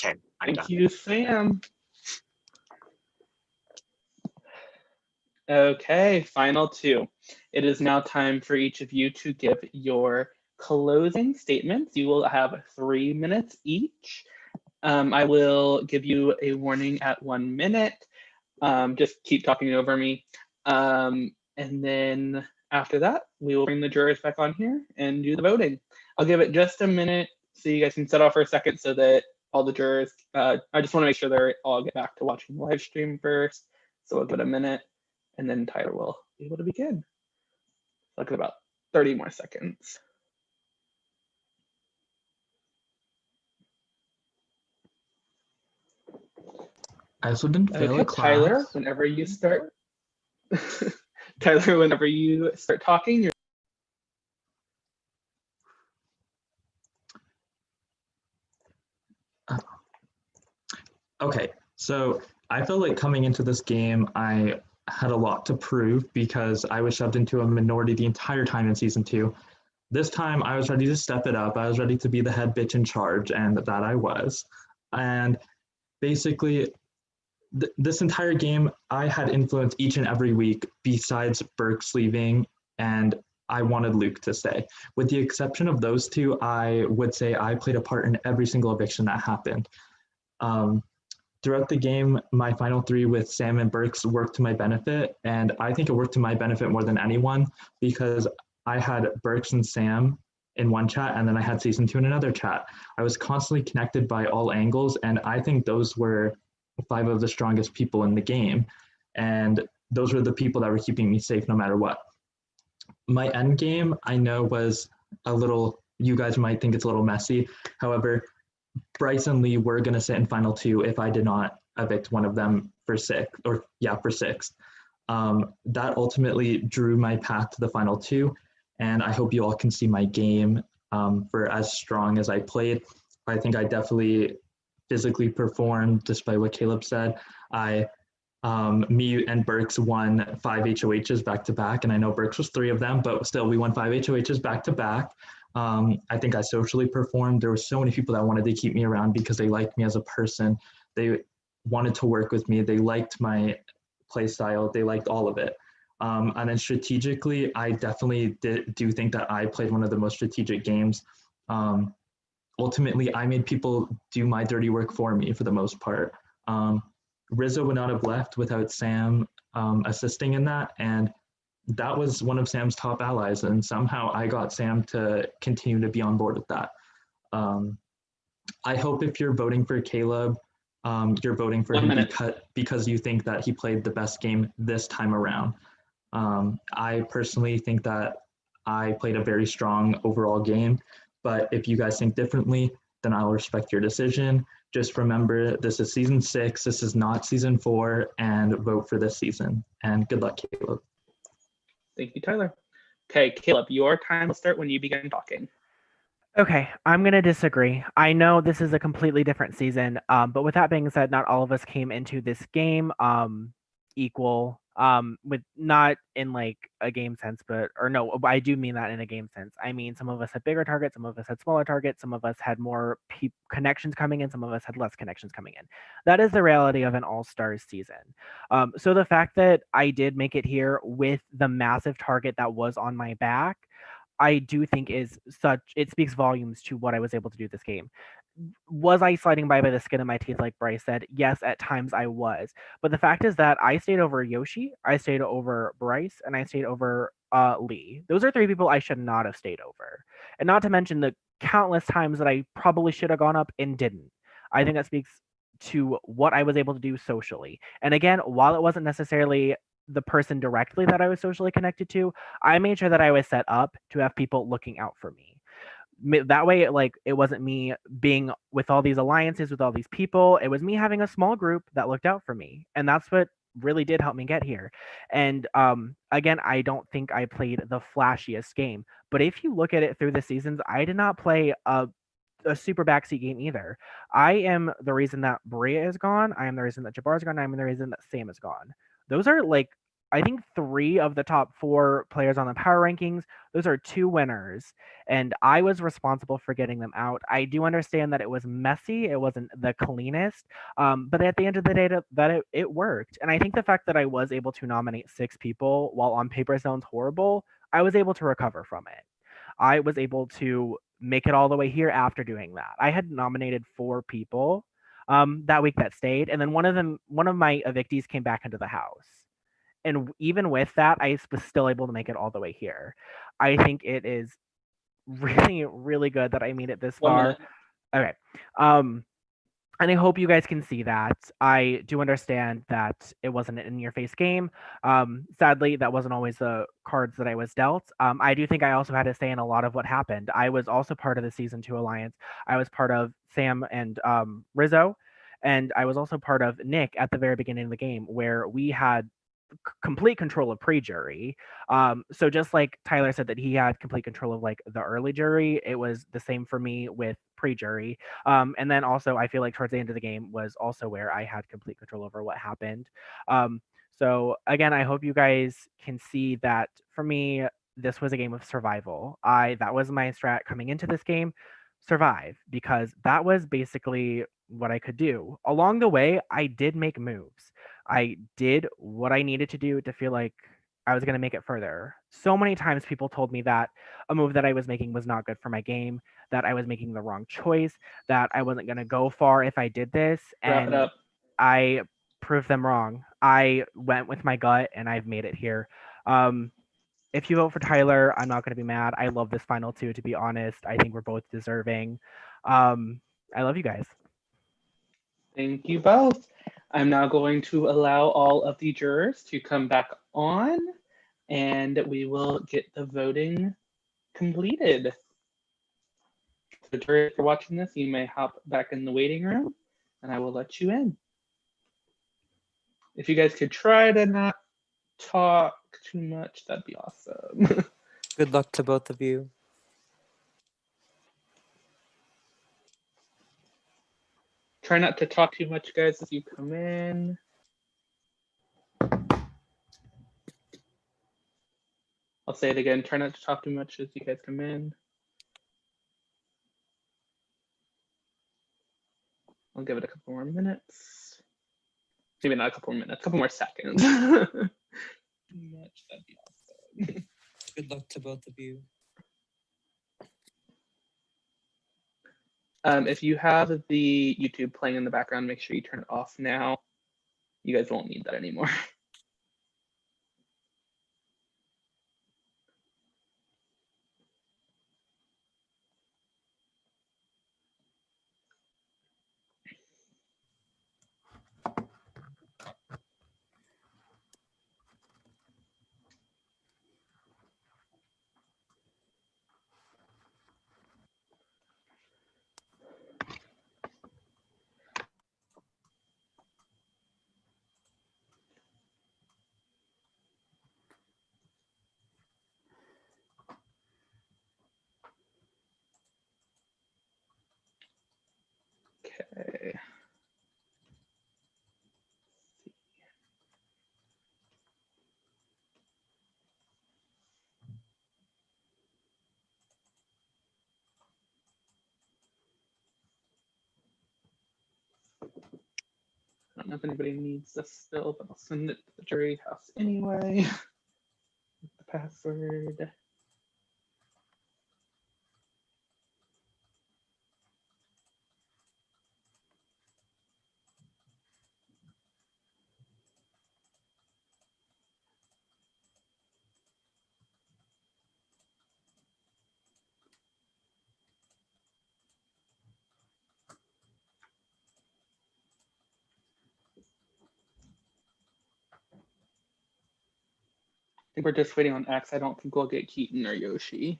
okay, I'm done. Thank you, Sam. Okay, final 2. It is now time for each of you to give your closing statements. You will have 3 minutes each. I will give you a warning at 1 minute. Just keep talking over me. And then after that, we will bring the jurors back on here and do the voting. I'll give it just a minute so you guys can set off for a second so that all the jurors, I just want to make sure they all get back to watching the live stream first. So we'll give it a minute and then Tyler will be able to begin. Look at about 30 more seconds. I also didn't fail a class. Tyler, whenever you start, Tyler, whenever you start talking, you're Okay, so I felt like coming into this game, I had a lot to prove because I was shoved into a minority the entire time in season 2. This time I was ready to step it up. I was ready to be the head bitch in charge, and that I was. And basically, this entire game, I had influence each and every week besides Burks leaving, and I wanted Luke to stay. With the exception of those two, I would say I played a part in every single eviction that happened. Throughout the game, my final 3 with Sam and Burks worked to my benefit, and I think it worked to my benefit more than anyone because I had Burks and Sam in one chat, and then I had season 2 in another chat. I was constantly connected by all angles, and I think those were 5 of the strongest people in the game, and those were the people that were keeping me safe no matter what. My end game, I know, was a little, you guys might think it's a little messy. However, Bryce and Lee were going to sit in final 2 if I did not evict one of them for 6th. That ultimately drew my path to the final 2, and I hope you all can see my game for as strong as I played. I think I definitely physically performed, despite what Caleb said. Me and Burks won 5 HOHs back to back, and I know Burks was 3 of them, but still we won 5 HOHs back to back. I think I socially performed. There were so many people that wanted to keep me around because they liked me as a person. They wanted to work with me. They liked my play style. They liked all of it. And then strategically, I definitely do think that I played one of the most strategic games. Ultimately, I made people do my dirty work for me for the most part. Rizzo would not have left without Sam assisting in that, and that was one of Sam's top allies, and somehow I got Sam to continue to be on board with that. I hope if you're voting for Caleb, you're voting for him because you think that he played the best game this time around. I personally think that I played a very strong overall game, but if you guys think differently, then I'll respect your decision. Just remember, this is season 6, this is not season 4, and vote for this season. And good luck, Caleb. Thank you, Tyler. Okay, Caleb, your time will start when you begin talking. Okay, I'm going to disagree. I know this is a completely different season, but with that being said, not all of us came into this game equal, with not in like a game sense, or no, I do mean that in a game sense. I mean, some of us had bigger targets, some of us had smaller targets, some of us had more connections coming in, some of us had less connections coming in. That is the reality of an all-stars season. So the fact that I did make it here with the massive target that was on my back, I do think it speaks volumes to what I was able to do this game. Was I sliding by the skin of my teeth, like Bryce said? Yes, at times I was. But the fact is that I stayed over Yoshi, I stayed over Bryce, and I stayed over Lee. Those are 3 people I should not have stayed over. And not to mention the countless times that I probably should have gone up and didn't. I think that speaks to what I was able to do socially. And again, while it wasn't necessarily the person directly that I was socially connected to, I made sure that I was set up to have people looking out for me. That way, it wasn't me being with all these alliances with all these people. It was me having a small group that looked out for me, and that's what really did help me get here. And again, I don't think I played the flashiest game, but if you look at it through the seasons, I did not play a super backseat game either. I am the reason that Bria is gone. I am the reason that Jabbar is gone. I am the reason that Sam is gone. Those are I think 3 of the top 4 players on the power rankings. Those are 2 winners, and I was responsible for getting them out. I do understand that it was messy. It wasn't the cleanest, but at the end of the day, it worked. And I think the fact that I was able to nominate 6 people while on paper sounds horrible, I was able to recover from it. I was able to make it all the way here after doing that. I had nominated 4 people that week that stayed, and then one of my evictees came back into the house. And even with that, I was still able to make it all the way here. I think it is really, really good that I made it this 1 far. minute. Okay. And I hope you guys can see that. I do understand that it wasn't an in-your-face game. Sadly, that wasn't always the cards that I was dealt. I do think I also had to say in a lot of what happened. I was also part of the Season 2 Alliance. I was part of Sam and Rizzo, and I was also part of Nick at the very beginning of the game, where we had complete control of pre-jury. So just like Tyler said that he had complete control of like the early jury, it was the same for me with pre-jury. And then also I feel like towards the end of the game was also where I had complete control over what happened. So again, I hope you guys can see that for me, this was a game of survival. That was my strat coming into this game, survive, because that was basically what I could do. Along the way, I did make moves. I did what I needed to do to feel like I was going to make it further. So many times people told me that a move that I was making was not good for my game, that I was making the wrong choice, that I wasn't going to go far if I did this. Wrap it And up. I proved them wrong. I went with my gut and I've made it here. If you vote for Tyler, I'm not going to be mad. I love this final 2, to be honest. I think we're both deserving. I love you guys. Thank you both. I'm now going to allow all of the jurors to come back on, and we will get the voting completed. So jurors, if you're watching this, you may hop back in the waiting room, and I will let you in. If you guys could try to not talk too much, that'd be awesome. Good luck to both of you. Try not to talk too much, guys, as you come in. I'll say it again. Try not to talk too much as you guys come in. I'll give it a couple more minutes. Maybe not a couple more minutes, a couple more seconds. That'd be awesome. Good luck to both of you. If you have the YouTube playing in the background, make sure you turn it off now. You guys won't need that anymore. Okay. I don't know if anybody needs this still, but I'll send it to the jury house anyway. The password. I think we're just waiting on X. I don't think we'll get Keaton or Yoshi.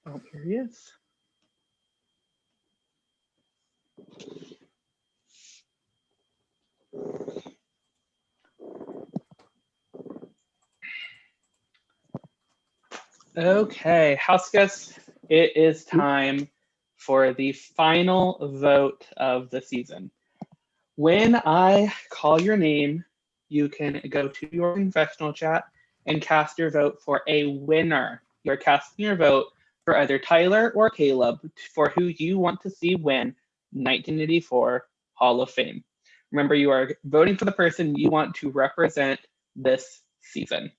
Oh, here he is. Okay, house guests, it is time for the final vote of the season. When I call your name, you can go to your confessional chat and cast your vote for a winner. You're casting your vote for either Tyler or Caleb for who you want to see win 1984 Hall of Fame. Remember, you are voting for the person you want to represent this season.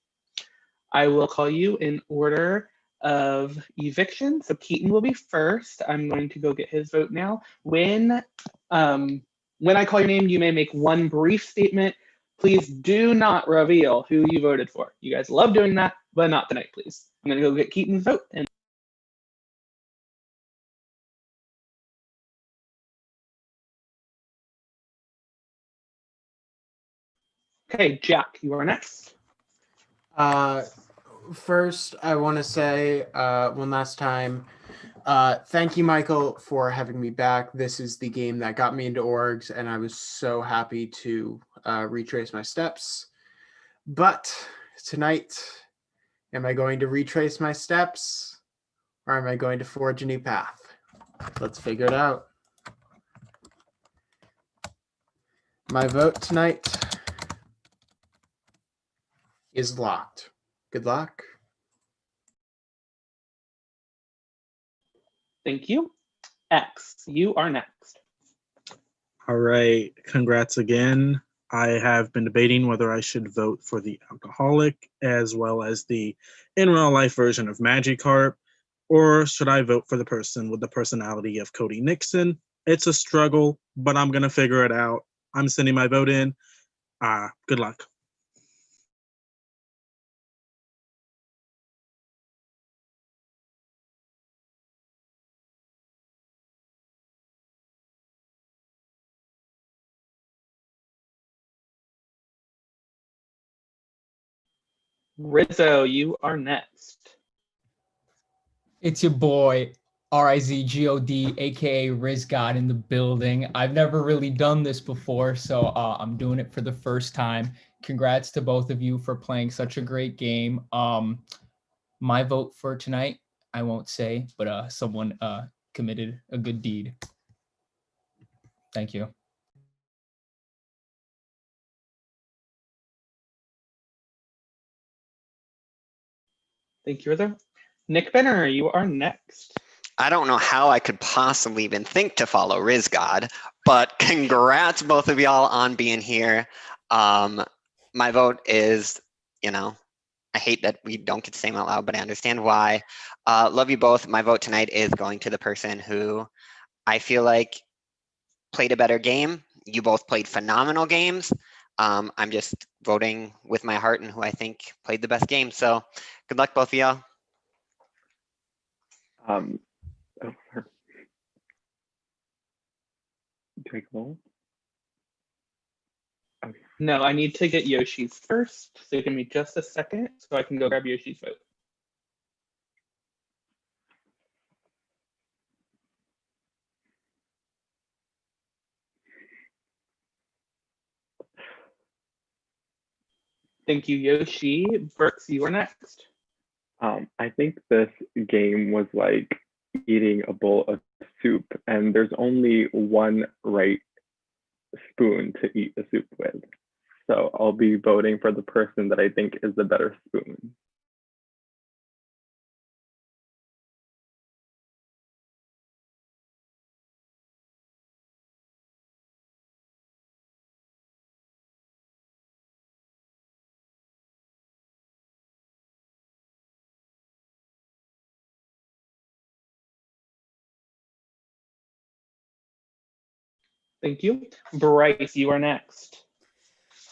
I will call you in order of eviction. So Keaton will be first. I'm going to go get his vote now. When I call your name, you may make one brief statement. Please do not reveal who you voted for. You guys love doing that, but not tonight, please. I'm going to go get Keaton's vote. Okay, Jack, you are next. First, I want to say one last time, thank you, Michael, for having me back. This is the game that got me into orgs, and I was so happy to retrace my steps. But tonight, am I going to retrace my steps, or am I going to forge a new path? Let's figure it out. My vote tonight is locked. Good luck. Thank you. X, you are next. All right. Congrats again. I have been debating whether I should vote for the alcoholic as well as the in real life version of Magikarp, or should I vote for the person with the personality of Cody Nixon? It's a struggle, but I'm going to figure it out. I'm sending my vote in. Good luck. Rizzo, you are next. It's your boy, RIZGOD, aka RizGod in the building. I've never really done this before, so I'm doing it for the first time. Congrats to both of you for playing such a great game. My vote for tonight, I won't say, but someone committed a good deed. Thank you. Thank you, Rizzo. Nick Benner, you are next. I don't know how I could possibly even think to follow RizGod, but congrats both of y'all on being here. My vote is, I hate that we don't get to say them out loud, but I understand why. Love you both. My vote tonight is going to the person who I feel like played a better game. You both played phenomenal games. I'm just voting with my heart and who I think played the best game. So good luck, both of y'all. Do I go? Okay. No, I need to get Yoshi's first. So give me just a second so I can go grab Yoshi's vote. Thank you, Yoshi. Burks, you are next. I think this game was like eating a bowl of soup, and there's only one right spoon to eat the soup with. So I'll be voting for the person that I think is the better spoon. Thank you. Bryce, you are next.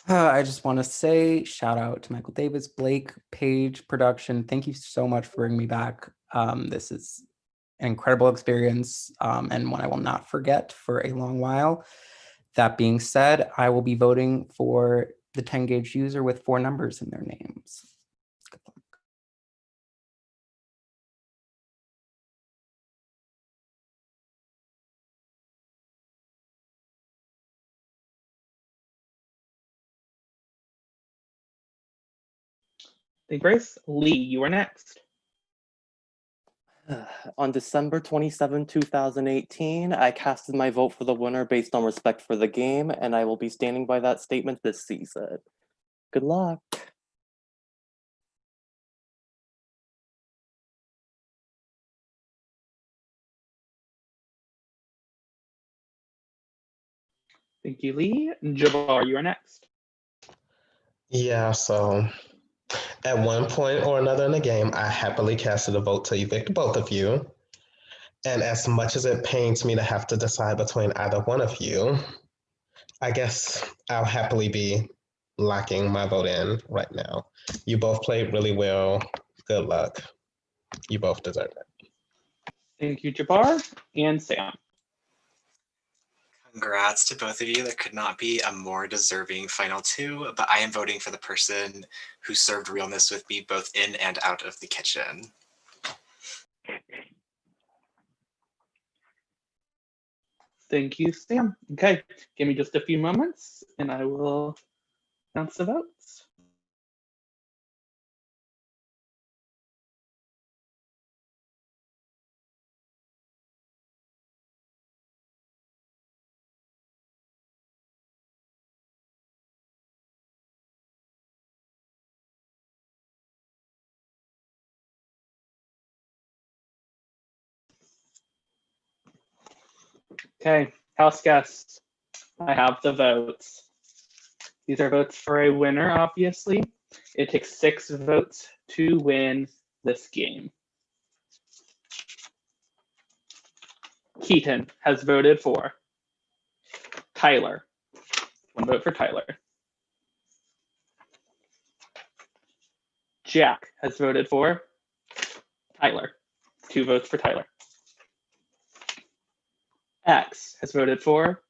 I just want to say shout out to Michael Davis, Blake, Paige Production. Thank you so much for bringing me back. This is an incredible experience and one I will not forget for a long while. That being said, I will be voting for the 10 gauge user with 4 numbers in their names. Good luck. Thank you, Bryce. Lee, you are next. On December 27, 2018, I casted my vote for the winner based on respect for the game, and I will be standing by that statement this season. Good luck. Thank you, Lee. Jabbar, you are next. Yeah, so at one point or another in the game, I happily casted a vote to evict both of you. And as much as it pains me to have to decide between either one of you, I guess I'll happily be locking my vote in right now. You both played really well. Good luck. You both deserve it. Thank you, Jabbar. And Sam. Congrats to both of you. There could not be a more deserving final two, but I am voting for the person who served realness with me both in and out of the kitchen. Thank you, Sam. Okay, give me just a few moments and I will announce the votes. Okay, house guests, I have the votes. These are votes for a winner, obviously. It takes 6 votes to win this game. Keaton has voted for Tyler. 1 vote for Tyler. Jack has voted for Tyler. 2 votes for Tyler. X has voted for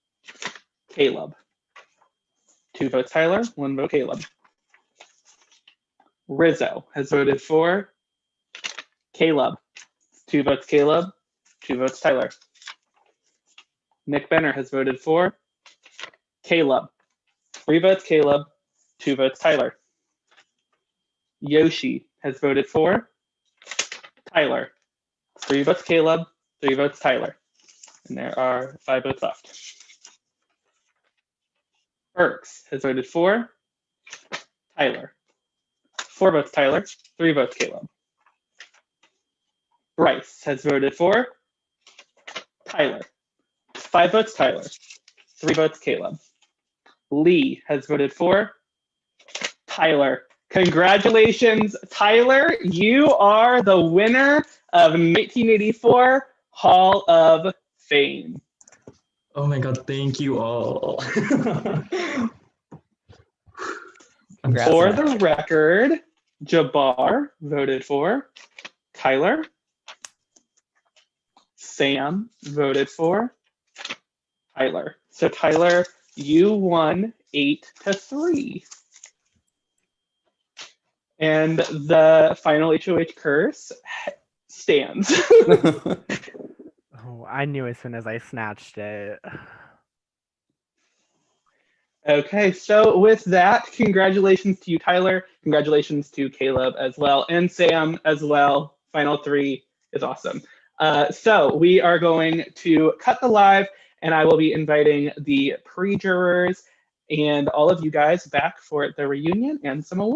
Caleb. 2 votes Tyler, 1 vote Caleb. Rizzo has voted for Caleb. 2 votes Caleb, 2 votes Tyler. Nick Benner has voted for Caleb. 3 votes Caleb, 2 votes Tyler. Yoshi has voted for Tyler. 3 votes Caleb, 3 votes Tyler. And there are 5 votes left. Burks has voted for Tyler. 4 votes Tyler, 3 votes Caleb. Bryce has voted for Tyler. 5 votes Tyler, 3 votes Caleb. Lee has voted for Tyler. Congratulations, Tyler. You are the winner of 1984 Hall of Fame. Oh my God, thank you all. For the record, Jabbar voted for Tyler. Sam voted for Tyler. So Tyler, you won 8-3. And the final HOH curse stands. Oh, I knew as soon as I snatched it. Okay, so with that, congratulations to you, Tyler. Congratulations to Caleb as well, and Sam as well. Final 3 is awesome. So we are going to cut the live, and I will be inviting the pre-jurors and all of you guys back for the reunion and some awards.